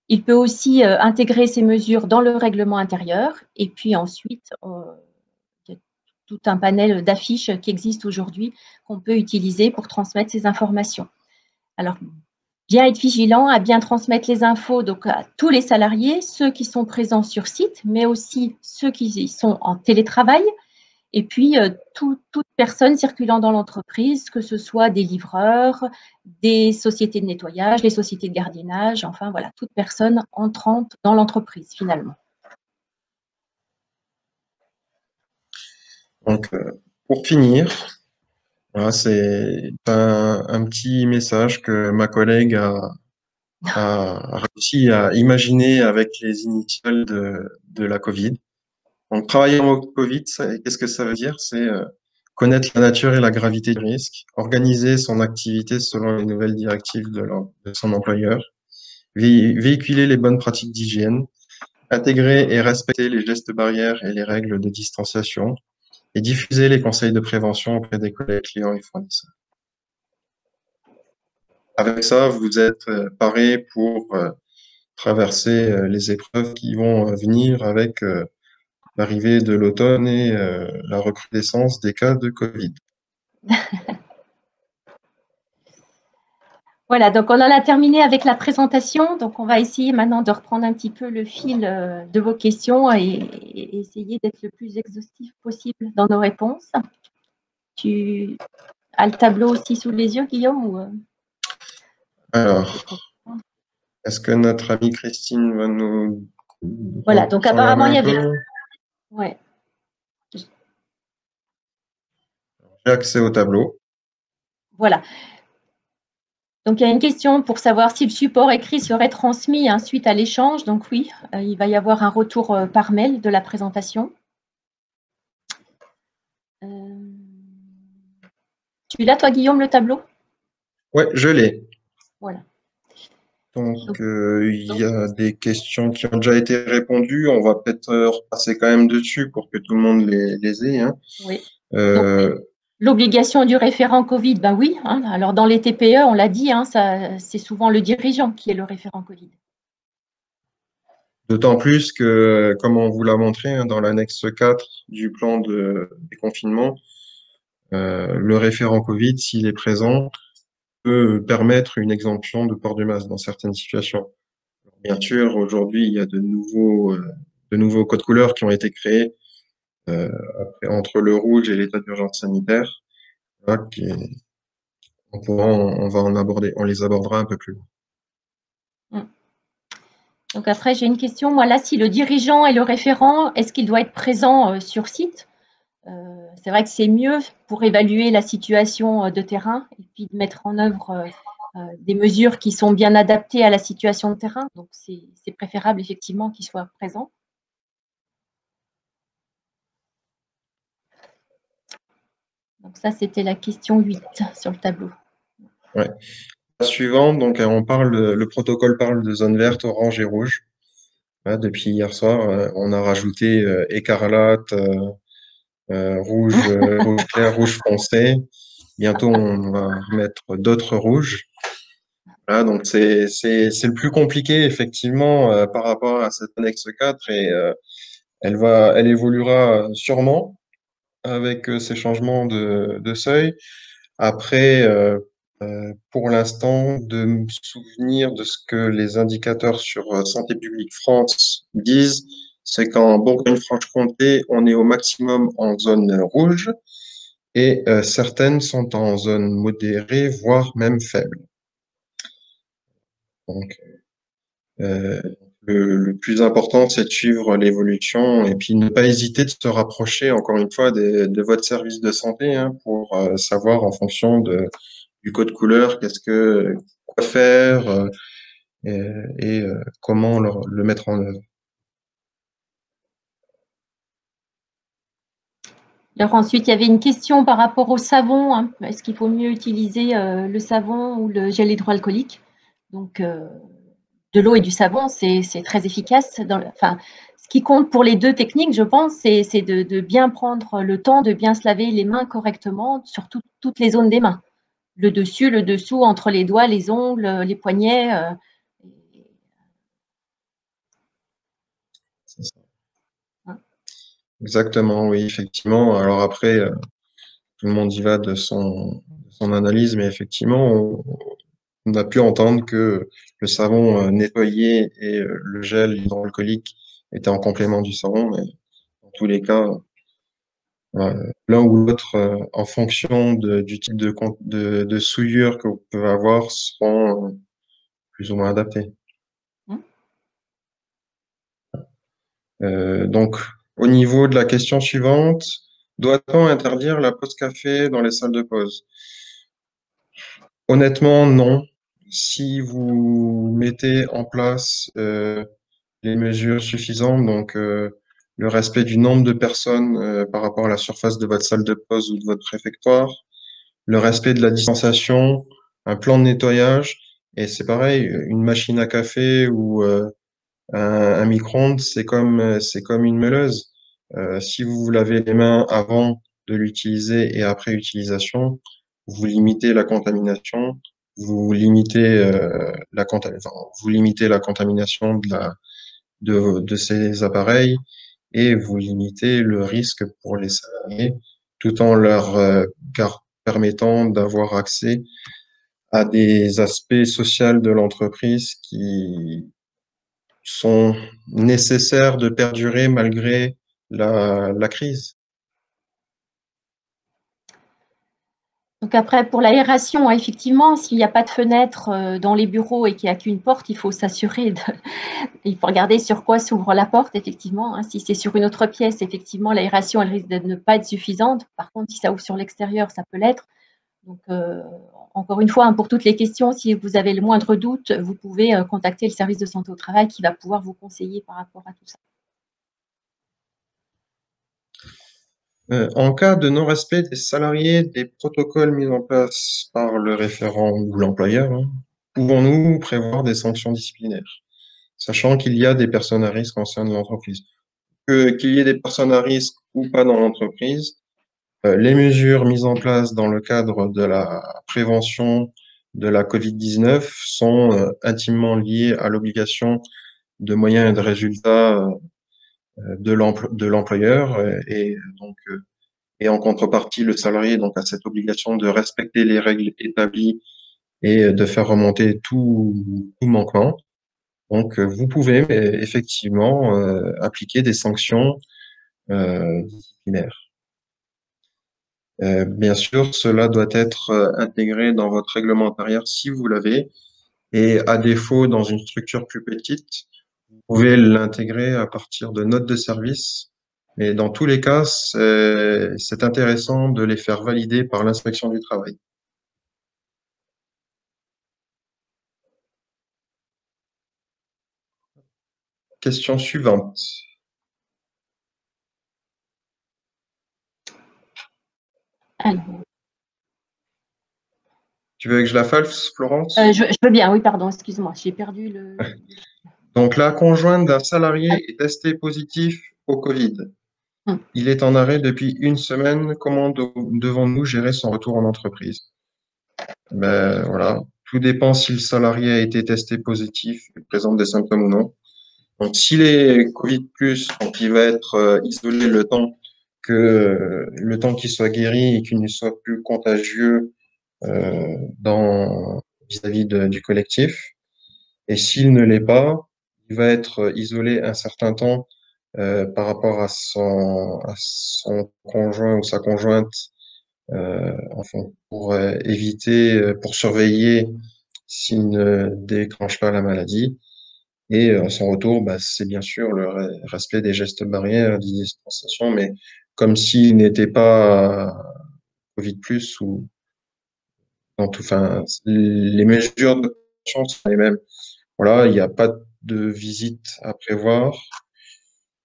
Il peut aussi intégrer ces mesures dans le règlement intérieur, et puis ensuite, il y a tout un panel d'affiches qui existe aujourd'hui qu'on peut utiliser pour transmettre ces informations. Alors, bien être vigilant à bien transmettre les infos donc à tous les salariés, ceux qui sont présents sur site, mais aussi ceux qui sont en télétravail, et puis toute personne circulant dans l'entreprise, que ce soit des livreurs, des sociétés de nettoyage, des sociétés de gardiennage, enfin voilà, toute personne entrante dans l'entreprise finalement. Donc, pour finir, voilà, c'est un petit message que ma collègue a réussi à imaginer avec les initiales de la Covid. Donc, travailler en mode Covid, qu'est-ce que ça veut dire? C'est connaître la nature et la gravité du risque, organiser son activité selon les nouvelles directives de son employeur, véhiculer les bonnes pratiques d'hygiène, intégrer et respecter les gestes barrières et les règles de distanciation, et diffuser les conseils de prévention auprès des collègues, clients et fournisseurs. Avec ça, vous êtes paré pour traverser les épreuves qui vont venir avec l'arrivée de l'automne et la recrudescence des cas de Covid. Voilà, donc on en a terminé avec la présentation. Donc on va essayer maintenant de reprendre un petit peu le fil de vos questions et essayer d'être le plus exhaustif possible dans nos réponses. Tu as le tableau aussi sous les yeux, Guillaume, ou Alors, est-ce que notre amie Christine va nous voilà, donc prendre la apparemment main il y un avait. peu? Ouais. J'ai accès au tableau. Voilà. Donc, il y a une question pour savoir si le support écrit serait transmis suite à l'échange. Donc, oui, il va y avoir un retour par mail de la présentation. Tu l'as, toi, Guillaume, le tableau? Oui, je l'ai. Voilà. Donc, il y a des questions qui ont déjà été répondues. On va peut-être repasser quand même dessus pour que tout le monde les ait. Hein. Oui. Donc, l'obligation du référent Covid, ben oui. Alors, dans les TPE, on l'a dit, c'est souvent le dirigeant qui est le référent Covid. D'autant plus que, comme on vous l'a montré dans l'annexe 4 du plan de déconfinement, le référent Covid, s'il est présent, peut permettre une exemption de port du masque dans certaines situations. Bien sûr, aujourd'hui, il y a de nouveaux codes couleurs qui ont été créés entre le rouge et l'état d'urgence sanitaire. Voilà, on les abordera un peu plus loin. Donc après, j'ai une question. Moi, là, si le dirigeant est le référent, est-ce qu'il doit être présent sur site? C'est vrai que c'est mieux pour évaluer la situation de terrain et puis de mettre en œuvre des mesures qui sont bien adaptées à la situation de terrain. Donc, c'est préférable effectivement qu'il soit présent. Donc ça, c'était la question 8 sur le tableau. Ouais. La suivante, donc le protocole parle de zone verte, orange et rouge. Là, depuis hier soir, on a rajouté écarlate, rouge clair, rouge foncé. Bientôt, on va remettre d'autres rouges. Voilà, donc c'est le plus compliqué effectivement par rapport à cette annexe 4 et elle évoluera sûrement avec ces changements de seuil. Après, pour l'instant, de me souvenir de ce que les indicateurs sur Santé publique France disent, c'est qu'en Bourgogne-Franche-Comté, on est au maximum en zone rouge et certaines sont en zone modérée, voire même faible. Donc, euh, le plus important, c'est de suivre l'évolution et puis ne pas hésiter de se rapprocher, encore une fois, de votre service de santé pour savoir en fonction du code couleur, quoi faire et comment le mettre en œuvre. Alors ensuite, il y avait une question par rapport au savon. Est-ce qu'il faut mieux utiliser le savon ou le gel hydroalcoolique? Donc, de l'eau et du savon, c'est très efficace. Ce qui compte pour les deux techniques, je pense, c'est de bien prendre le temps de bien se laver les mains correctement sur toutes les zones des mains. Le dessus, le dessous, entre les doigts, les ongles, les poignets. C'est ça. Exactement, oui, effectivement. Alors après, tout le monde y va de son analyse, mais effectivement, on a pu entendre que le savon nettoyé et le gel hydroalcoolique étaient en complément du savon, mais dans tous les cas, l'un ou l'autre, en fonction du type de souillure que vous pouvez avoir, seront plus ou moins adaptés. Donc, au niveau de la question suivante, doit-on interdire la pause café dans les salles de pause? Honnêtement, non. Si vous mettez en place les mesures suffisantes, donc le respect du nombre de personnes par rapport à la surface de votre salle de pause ou de votre réfectoire, le respect de la distanciation, un plan de nettoyage. Et c'est pareil, une machine à café ou un micro-ondes, c'est comme une meuleuse. Si vous vous lavez les mains avant de l'utiliser et après utilisation, vous limitez la contamination, vous limitez la contamination de ces appareils et vous limitez le risque pour les salariés tout en leur permettant d'avoir accès à des aspects sociaux de l'entreprise qui sont nécessaires de perdurer malgré la crise. Donc après, pour l'aération, effectivement, s'il n'y a pas de fenêtre dans les bureaux et qu'il n'y a qu'une porte, il faut s'assurer il faut regarder sur quoi s'ouvre la porte, effectivement. Si c'est sur une autre pièce, effectivement, l'aération, elle risque de ne pas être suffisante. Par contre, si ça ouvre sur l'extérieur, ça peut l'être. Donc, encore une fois, pour toutes les questions, si vous avez le moindre doute, vous pouvez contacter le service de santé au travail qui va pouvoir vous conseiller par rapport à tout ça. En cas de non-respect des salariés des protocoles mis en place par le référent ou l'employeur, pouvons-nous prévoir des sanctions disciplinaires, sachant qu'il y a des personnes à risque au sein de l'entreprise? Qu'il y ait des personnes à risque ou pas dans l'entreprise, les mesures mises en place dans le cadre de la prévention de la COVID-19 sont intimement liées à l'obligation de moyens et de résultats de l'employeur et donc et en contrepartie, le salarié donc a cette obligation de respecter les règles établies et de faire remonter tout manquement. Donc, vous pouvez effectivement appliquer des sanctions disciplinaires. Bien sûr, cela doit être intégré dans votre règlement intérieur si vous l'avez, et à défaut, dans une structure plus petite, vous pouvez l'intégrer à partir de notes de service. Mais dans tous les cas, c'est intéressant de les faire valider par l'inspection du travail. Question suivante. Alors, Tu veux que je la fasse, Florence? je veux bien, oui, pardon, excuse-moi, j'ai perdu le… Donc, la conjointe d'un salarié est testée positif au Covid. Hum. Il est en arrêt depuis une semaine. Comment devons-nous gérer son retour en entreprise? Ben, voilà. Tout dépend si le salarié a été testé positif et présente des symptômes ou non. Donc, s'il est Covid+, donc il va être isolé le temps qu'il soit guéri et qu'il ne soit plus contagieux vis-à-vis du collectif. Et s'il ne l'est pas, il va être isolé un certain temps par rapport à son conjoint ou sa conjointe, enfin, pour éviter, pour surveiller s'il ne déclenche pas la maladie. Et à son retour, bah, c'est bien sûr le respect des gestes barrières, des distanciations, mais comme s'il n'était pas Covid plus ou dans tout, enfin, les mesures de prévention sont les mêmes. Voilà, il n'y a pas de visite à prévoir.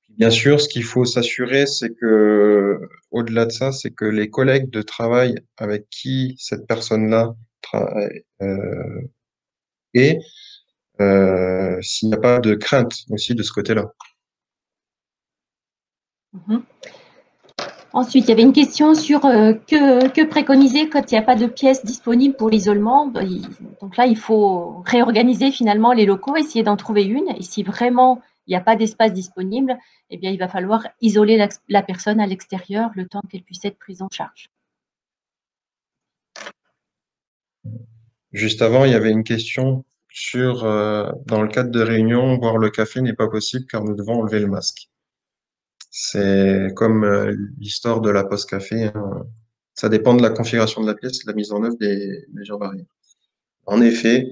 Bien sûr, ce qu'il faut s'assurer, c'est que, au-delà de ça, c'est que les collègues de travail avec qui cette personne-là travaille, et s'il n'y a pas de crainte aussi de ce côté-là. Mhm. Ensuite, il y avait une question sur que préconiser quand il n'y a pas de pièces disponibles pour l'isolement. Donc là, il faut réorganiser finalement les locaux, essayer d'en trouver une. Et si vraiment il n'y a pas d'espace disponible, eh bien, il va falloir isoler la personne à l'extérieur le temps qu'elle puisse être prise en charge. Juste avant, il y avait une question sur, dans le cadre de réunion, boire le café n'est pas possible car nous devons enlever le masque. C'est comme l'histoire de la pause café, hein. Ça dépend de la configuration de la pièce et de la mise en œuvre des mesures barrières. En effet,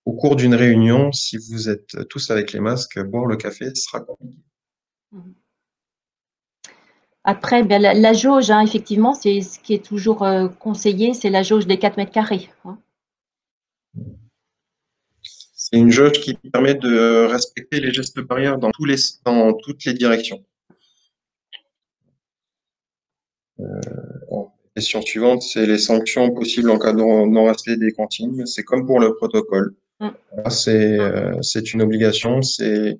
au cours d'une réunion, si vous êtes tous avec les masques, boire le café sera compliqué. Après, ben, la jauge, effectivement, c'est ce qui est toujours conseillé, c'est la jauge des 4 mètres carrés. C'est une jauge qui permet de respecter les gestes barrières dans toutes les directions. Question suivante, c'est les sanctions possibles en cas de non-respect des consignes. C'est comme pour le protocole. Mm. Là, c'est une obligation, c'est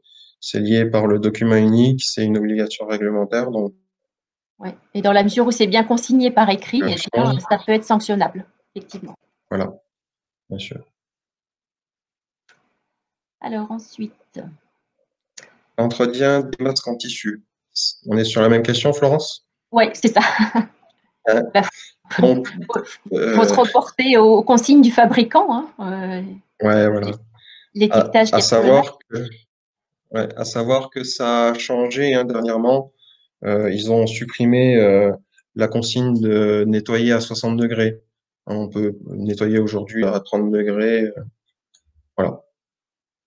lié par le document unique, c'est une obligation réglementaire. Donc, Ouais. Et dans la mesure où c'est bien consigné par écrit, eh bien, ça peut être sanctionnable, effectivement. voilà, bien sûr. Alors ensuite. Entretien des masques en tissu. On est sur la même question, Florence? Oui, c'est ça. Donc, Il faut se reporter aux consignes du fabricant. Hein. Ouais, voilà. L'étiquetage À qui est problématique. savoir que, ouais, à savoir que ça a changé hein, dernièrement. Ils ont supprimé la consigne de nettoyer à 60 degrés. Hein, on peut nettoyer aujourd'hui à 30 degrés. Voilà.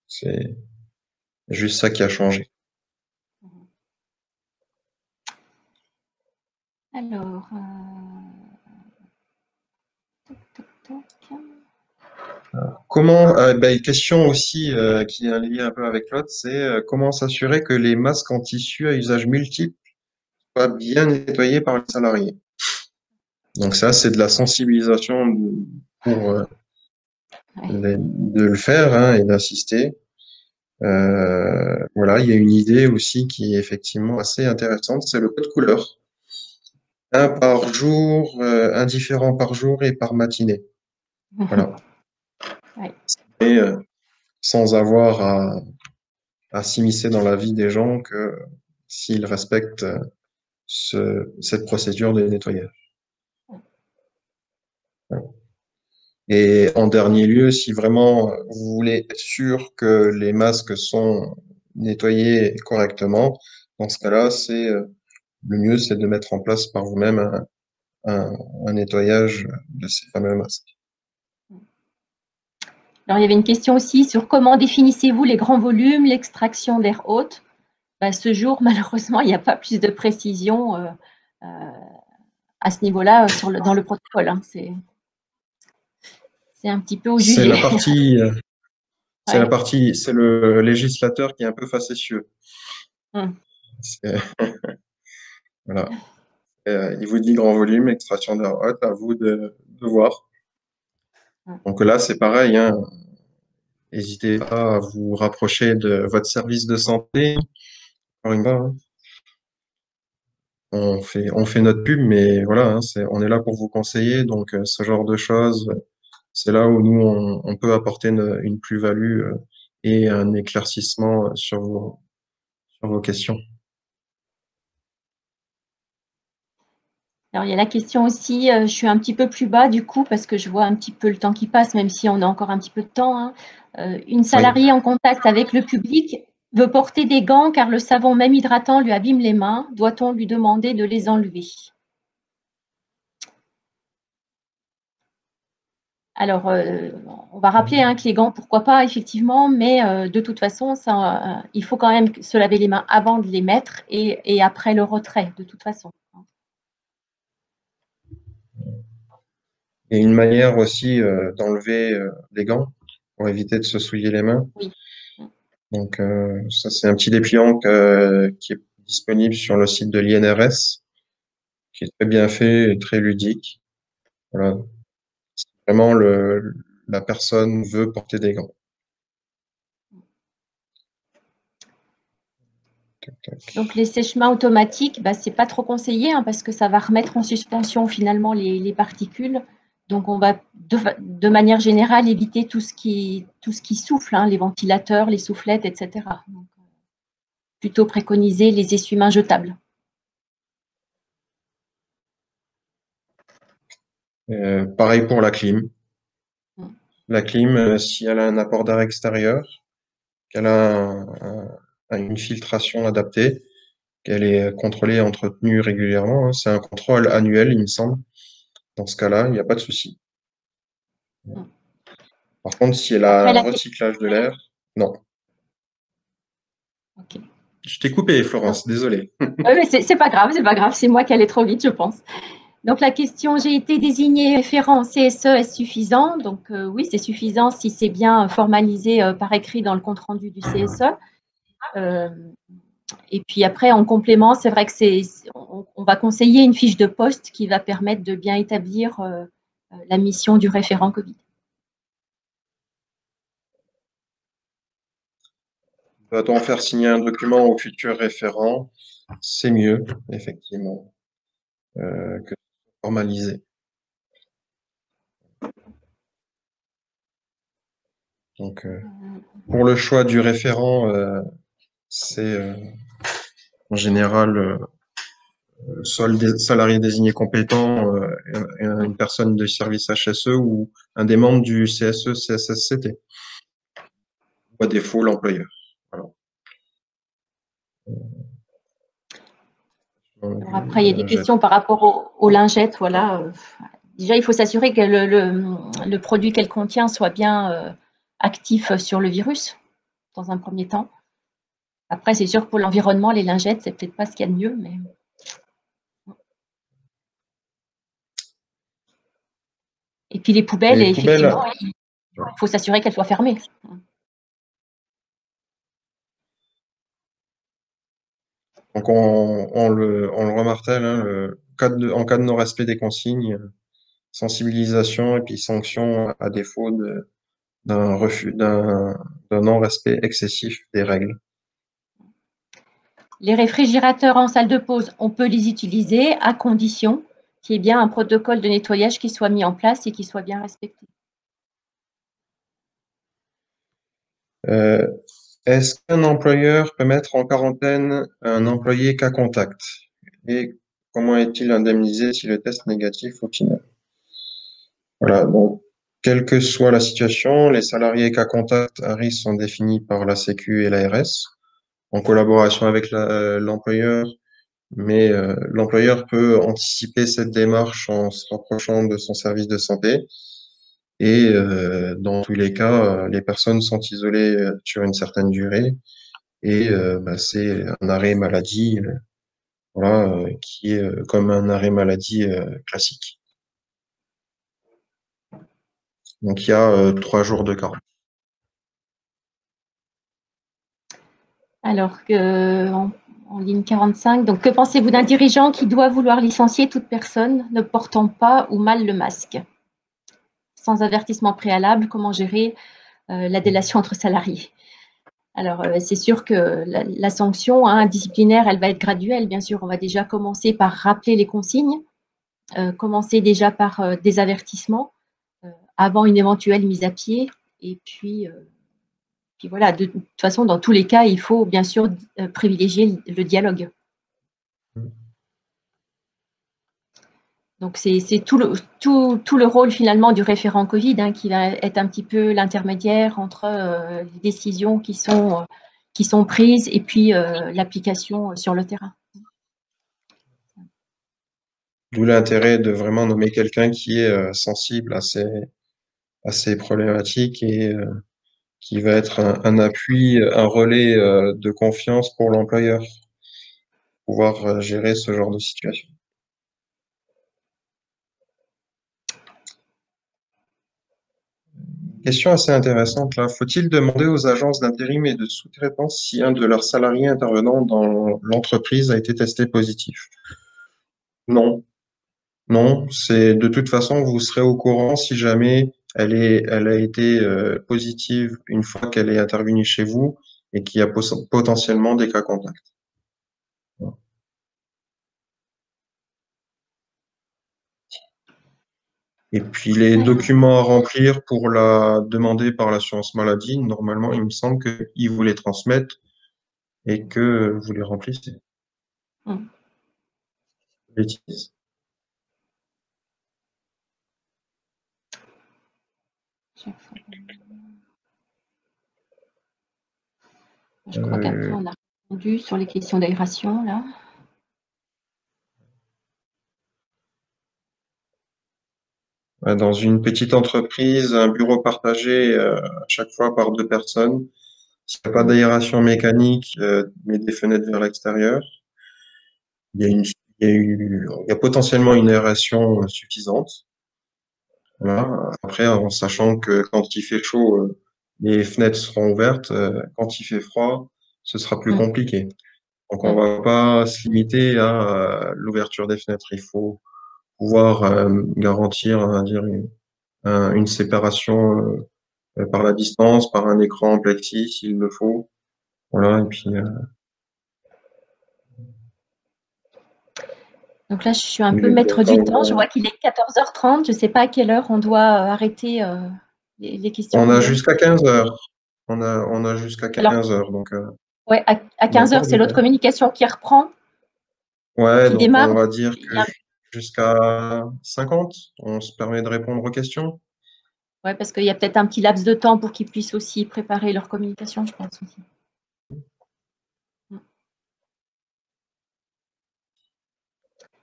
C'est juste ça qui a changé. Alors, Comment, question aussi qui est liée un peu avec l'autre, c'est comment s'assurer que les masques en tissu à usage multiple soient bien nettoyés par les salariés. Donc ça, c'est de la sensibilisation pour de le faire hein, et d'insister. Voilà, il y a une idée aussi qui est effectivement assez intéressante, c'est le code couleur. Un par jour, un différent par jour et par matinée. Voilà. ouais. Et sans avoir à s'immiscer dans la vie des gens que s'ils respectent cette procédure de nettoyage. Voilà. Et en dernier lieu, si vraiment vous voulez être sûr que les masques sont nettoyés correctement, dans ce cas-là, le mieux, c'est de mettre en place par vous-même un nettoyage de ces fameux masques. Alors, il y avait une question aussi sur comment définissez-vous les grands volumes, l'extraction d'air haute. Ce jour, malheureusement, il n'y a pas plus de précision à ce niveau-là dans le protocole. Hein. C'est un petit peu au C'est juillet. la partie, Ouais. c'est le législateur qui est un peu facétieux. Hum. Voilà. Il vous dit grand volume, extraction d'air haute, à vous de voir. Donc là, c'est pareil, hein. N'hésitez pas à vous rapprocher de votre service de santé. Encore une fois, hein. On fait notre pub, mais voilà, hein, on est là pour vous conseiller. Donc, ce genre de choses, c'est là où nous, on peut apporter une plus-value et un éclaircissement sur vos questions. Alors, il y a la question aussi, je suis un petit peu plus bas du coup, parce que je vois un petit peu le temps qui passe, même si on a encore un petit peu de temps. Hein. Une salariée en contact avec le public veut porter des gants car le savon même hydratant lui abîme les mains. Doit-on lui demander de les enlever? Alors, on va rappeler hein, que les gants, pourquoi pas, effectivement, mais de toute façon, il faut quand même se laver les mains avant de les mettre et après le retrait, de toute façon. Et une manière aussi d'enlever les gants pour éviter de se souiller les mains. Oui. Donc, ça, c'est un petit dépliant qui est disponible sur le site de l'INRS, qui est très bien fait et très ludique. Voilà. Si vraiment la personne veut porter des gants. Tac, tac. Donc, les sèchements automatiques, ce n'est pas trop conseillé hein, parce que ça va remettre en suspension finalement les particules. Donc, on va de manière générale éviter tout ce qui souffle, hein, les ventilateurs, les soufflettes, etc. Donc, plutôt préconiser les essuie-mains jetables. Pareil pour la clim. Mm. La clim, si elle a un apport d'air extérieur, qu'elle a une filtration adaptée, qu'elle est contrôlée et entretenue régulièrement, hein, c'est un contrôle annuel, il me semble. Dans ce cas-là, il n'y a pas de souci. Mm. Par contre, si elle a Après, un recyclage de l'air, non. Okay. Je t'ai coupé, Florence, désolé. Mais c'est pas grave, c'est moi qui allais trop vite, je pense. Donc la question, j'ai été désigné référent CSE, est-ce suffisant? Donc oui, c'est suffisant si c'est bien formalisé par écrit dans le compte rendu du CSE. Et puis après, en complément, c'est vrai que on va conseiller une fiche de poste qui va permettre de bien établir la mission du référent Covid. Doit-on faire signer un document au futur référent? C'est mieux, effectivement, que formaliser. Donc, pour le choix du référent, c'est en général soit le salarié désigné compétent, une personne du service HSE ou un des membres du CSE, CSSCT, ou à défaut l'employeur. Voilà. Alors après, il y a des questions par rapport aux lingettes. Voilà. Déjà, il faut s'assurer que le produit qu'elle contient soit bien actif sur le virus, dans un premier temps. Après, c'est sûr que pour l'environnement, les lingettes, c'est peut-être pas ce qu'il y a de mieux, mais... Et puis les poubelles, Les effectivement, poubelles, il faut s'assurer qu'elles soient fermées. donc on le remartèle, hein, en cas de non-respect des consignes, sensibilisation et puis sanction à défaut d'un refus, d'un non-respect excessif des règles. Les réfrigérateurs en salle de pause, on peut les utiliser à condition qu'il y ait bien un protocole de nettoyage qui soit mis en place et qui soit bien respecté. Est-ce qu'un employeur peut mettre en quarantaine un employé cas contact? Et comment est-il indemnisé si le test négatif au final? Voilà, donc, quelle que soit la situation, les salariés cas contact à risque sont définis par la Sécu et l'ARS en collaboration avec l'employeur, mais l'employeur peut anticiper cette démarche en se rapprochant de son service de santé. Et dans tous les cas, les personnes sont isolées sur une certaine durée et c'est un arrêt maladie voilà, qui est comme un arrêt maladie classique. Donc il y a 3 jours de carence. Alors, en ligne 45, donc que pensez-vous d'un dirigeant qui doit vouloir licencier toute personne ne portant pas ou mal le masque? Sans avertissement préalable, comment gérer la délation entre salariés? Alors, c'est sûr que la sanction disciplinaire, elle va être graduelle, bien sûr. On va déjà commencer par rappeler les consignes, commencer déjà par des avertissements avant une éventuelle mise à pied. Et puis voilà, de toute façon, dans tous les cas, il faut bien sûr privilégier le dialogue. Donc, c'est tout le rôle finalement du référent Covid qui va être un petit peu l'intermédiaire entre les décisions qui sont prises et puis l'application sur le terrain. D'où l'intérêt de vraiment nommer quelqu'un qui est sensible à ces problématiques et qui va être un appui, un relais de confiance pour l'employeur, pouvoir gérer ce genre de situation. Question assez intéressante là. Faut-il demander aux agences d'intérim et de sous-traitance si un de leurs salariés intervenant dans l'entreprise a été testé positif? Non. Non, c'est de toute façon, vous serez au courant si jamais elle a été positive une fois qu'elle est intervenue chez vous et qu'il y a potentiellement des cas contacts. Et puis les documents à remplir pour la demander par l'assurance maladie, normalement, il me semble qu'ils vous les transmettent et que vous les remplissez. Bêtise. Je crois qu'après, on a répondu sur les questions d'aération, là. Dans une petite entreprise, un bureau partagé à chaque fois par 2 personnes. S'il n'y a pas d'aération mécanique, mais des fenêtres vers l'extérieur, il y a il y a potentiellement une aération suffisante. Voilà. Après, en sachant que quand il fait chaud, les fenêtres seront ouvertes. Quand il fait froid, ce sera plus compliqué. Donc, on va pas se limiter à l'ouverture des fenêtres. Il faut pouvoir garantir, on va dire, une séparation par la distance, par un écran plexi s'il le faut. Voilà, et puis Donc là, je suis un peu maître du temps. Je vois qu'il est 14h30. Je ne sais pas à quelle heure on doit arrêter les questions. on a Guillaume. jusqu'à 15 heures. On a jusqu'à Alors, 15 heures, donc ouais, à on a 15 heures, encore c'est du l'autre temps. communication qui reprend, Ouais, qui donc démarre. on va dire Il que y a- jusqu'à 50, on se permet de répondre aux questions. ouais, parce qu'il y a peut-être un petit laps de temps pour qu'ils puissent aussi préparer leur communication, je pense aussi.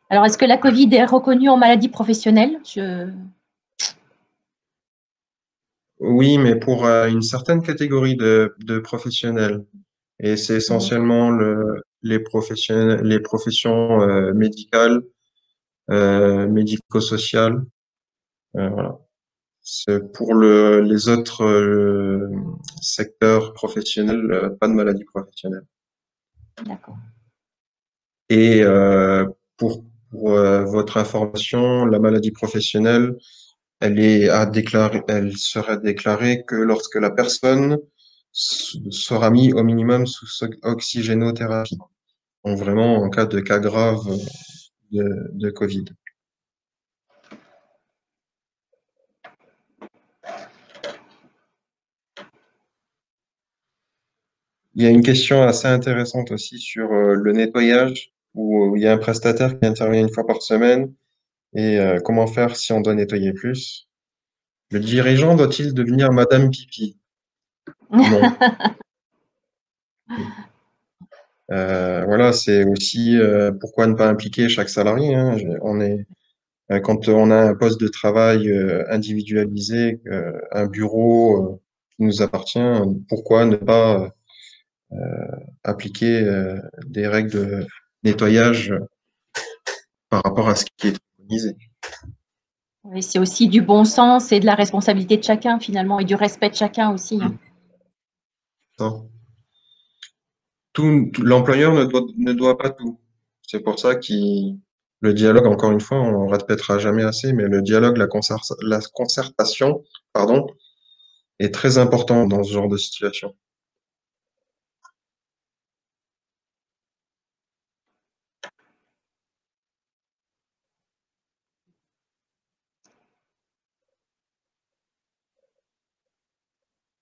Alors, est-ce que la Covid est reconnue en maladie professionnelle? Oui, mais pour une certaine catégorie de professionnels. Et c'est essentiellement les professions médicales, médico-sociales. Voilà. C'est pour les autres secteurs professionnels, pas de maladie professionnelle. D'accord. Et pour votre information, la maladie professionnelle, elle sera déclarée que lorsque la personne sera mise au minimum sous oxygénothérapie. Donc vraiment en cas grave de Covid. Il y a une question assez intéressante aussi sur le nettoyage, où il y a un prestataire qui intervient une fois par semaine, et comment faire si on doit nettoyer plus. Le dirigeant doit-il devenir Madame Pipi? Non. Voilà, c'est aussi pourquoi ne pas impliquer chaque salarié, hein. Quand on a un poste de travail individualisé, un bureau qui nous appartient, pourquoi ne pas appliquer des règles de nettoyage par rapport à ce qui est préconisé. Oui, c'est aussi du bon sens et de la responsabilité de chacun finalement et du respect de chacun aussi. Hein. L'employeur ne doit pas tout. C'est pour ça que le dialogue, encore une fois, on ne répétera jamais assez, mais le dialogue, la concertation, pardon, est très important dans ce genre de situation.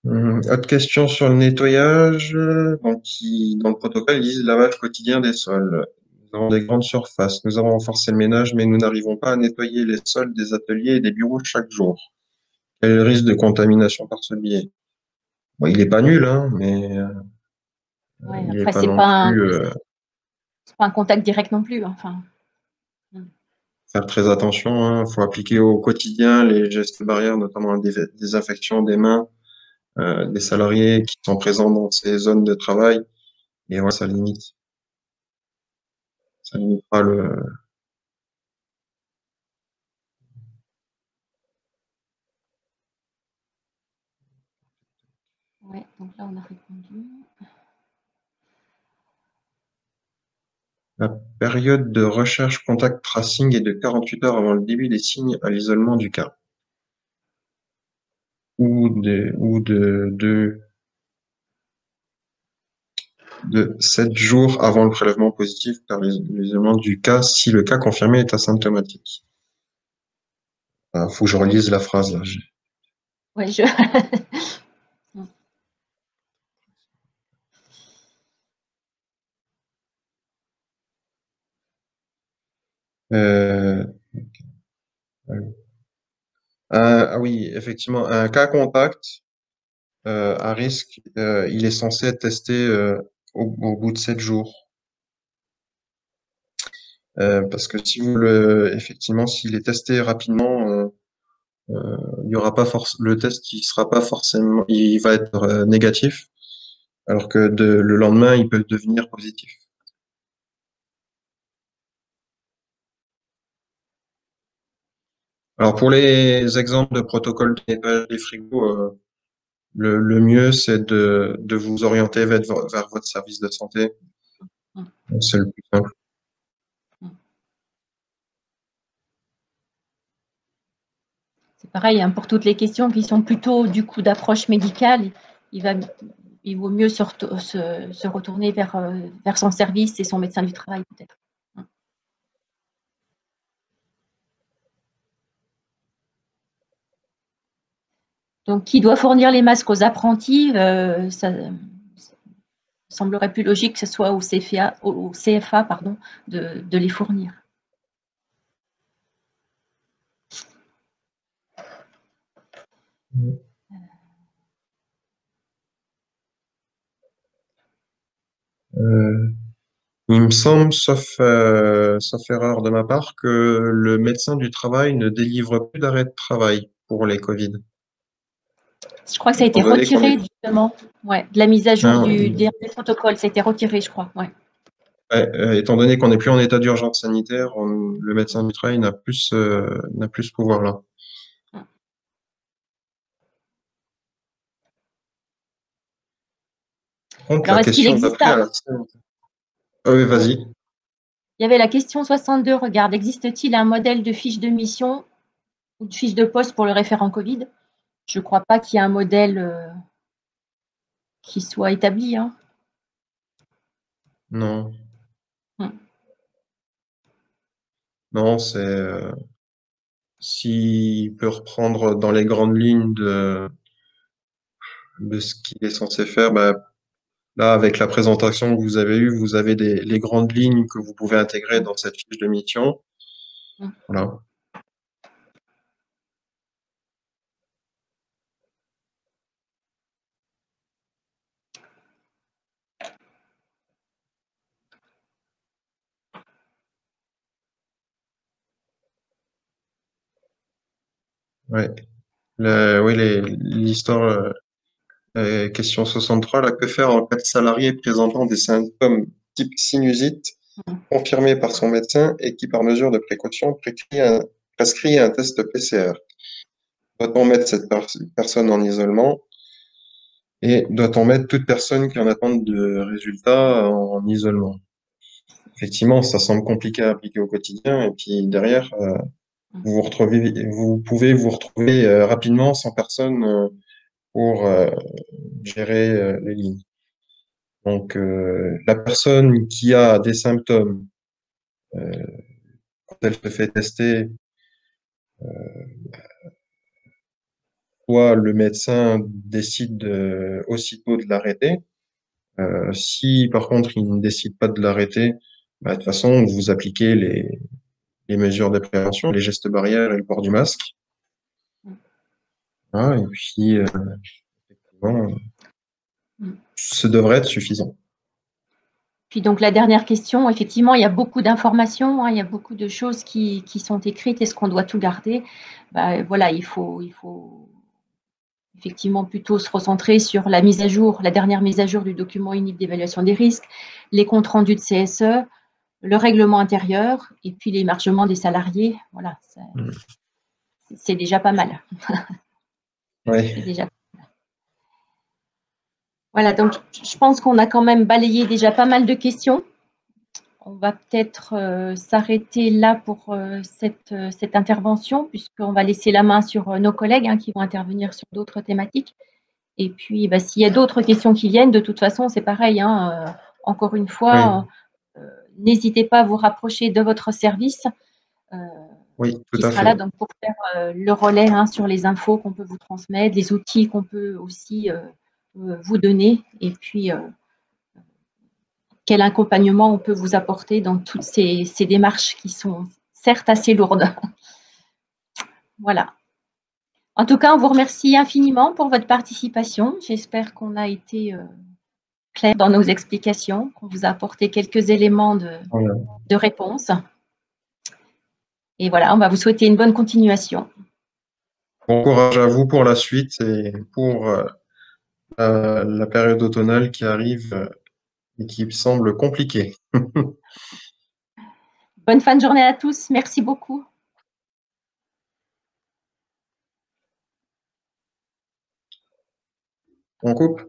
Autre question sur le nettoyage. Donc, dans le protocole, ils disent lavage quotidien des sols. Nous avons des grandes surfaces. Nous avons renforcé le ménage, mais nous n'arrivons pas à nettoyer les sols des ateliers et des bureaux chaque jour. Quel est le risque de contamination par ce biais? Bon, il n'est pas nul, hein, mais Ouais, il n'est après, pas c'est non pas, plus pas un contact direct non plus. Enfin. faire très attention. Il faut appliquer au quotidien les gestes barrières, notamment la désinfection des mains des salariés qui sont présents dans ces zones de travail. Et voilà, ça limite pas le. Ouais, donc là, on a répondu. La période de recherche contact tracing est de 48 heures avant le début des signes à l'isolement du cas. Ou de 7 jours avant le prélèvement positif par l'isolement du cas si le cas confirmé est asymptomatique. Faut que je relise la phrase là. Ouais, je... Euh, ah oui, effectivement, un cas contact à risque, il est censé être testé au bout de 7 jours. Parce que si effectivement, s'il est testé rapidement, il y aura pas le test, il sera pas forcément, il va être négatif, alors que le lendemain, il peut devenir positif. Alors pour les exemples de protocoles de nettoyage des frigos, le mieux c'est de vous orienter vers votre service de santé C'est le plus simple. C'est pareil, hein, pour toutes les questions qui sont plutôt du coup d'approche médicale, il vaut mieux se retourner vers son service et son médecin du travail peut-être. Donc, qui doit fournir les masques aux apprentis, ça semblerait plus logique que ce soit au CFA pardon, de les fournir. Il me semble, sauf erreur de ma part, que le médecin du travail ne délivre plus d'arrêt de travail pour les Covid. Je crois que ça a été Étant donné qu'on retiré est, justement, ouais, de la mise à jour hein, des protocoles. Ça a été retiré, je crois. Ouais. étant donné qu'on n'est plus en état d'urgence sanitaire, le médecin du travail n'a plus ce pouvoir-là. Par contre, Alors, la est-ce qu'il question existe d'après, ah oui, vas-y. Il y avait la question 62, regarde, existe-t-il un modèle de fiche de mission ou de fiche de poste pour le référent Covid? Je ne crois pas qu'il y ait un modèle qui soit établi. Hein. Non, non, s'il peut reprendre dans les grandes lignes de ce qu'il est censé faire, bah, là, avec la présentation que vous avez eue, vous avez les grandes lignes que vous pouvez intégrer dans cette fiche de mission. Voilà. Ouais. Oui, l'histoire, question 63, là, que faire en cas de salarié présentant des symptômes type sinusite confirmés par son médecin et qui, par mesure de précaution, prescrit un test PCR? Doit-on mettre cette personne en isolement et doit-on mettre toute personne qui en attend de résultats en isolement? Effectivement, ça semble compliqué à appliquer au quotidien et puis derrière, vous pouvez vous retrouver rapidement sans personne pour gérer les lignes. Donc, la personne qui a des symptômes, quand elle se fait tester, soit le médecin décide aussitôt de l'arrêter. Si par contre il ne décide pas de l'arrêter, bah, de toute façon, vous appliquez les mesures de prévention, les gestes barrières et le port du masque. Hein, et puis, effectivement, ce devrait être suffisant. Puis donc la dernière question, effectivement, il y a beaucoup d'informations, hein, il y a beaucoup de choses qui sont écrites. Est-ce qu'on doit tout garder? Bah, voilà, il faut effectivement plutôt se recentrer sur la mise à jour, la dernière mise à jour du document unique d'évaluation des risques, les comptes rendus de CSE, le règlement intérieur et puis l'émargement des salariés. Voilà, c'est déjà pas mal. Oui. C'est déjà. Voilà, donc je pense qu'on a quand même balayé déjà pas mal de questions. On va peut-être s'arrêter là pour cette intervention, puisqu'on va laisser la main sur nos collègues hein, qui vont intervenir sur d'autres thématiques. Et puis, bah, s'il y a d'autres questions qui viennent, de toute façon, c'est pareil. Hein, encore une fois, n'hésitez pas à vous rapprocher de votre service Oui, tout qui à sera là fait. donc, pour faire le relais hein, sur les infos qu'on peut vous transmettre, les outils qu'on peut aussi vous donner. Et puis, quel accompagnement on peut vous apporter dans toutes ces démarches qui sont certes assez lourdes. Voilà. En tout cas, on vous remercie infiniment pour votre participation. J'espère qu'on a été clair dans nos explications, qu'on vous a apporté quelques éléments Voilà. de réponse. Et voilà, on va vous souhaiter une bonne continuation. Bon courage à vous pour la suite et pour la période automnale qui arrive et qui semble compliquée. Bonne fin de journée à tous. Merci beaucoup. On coupe?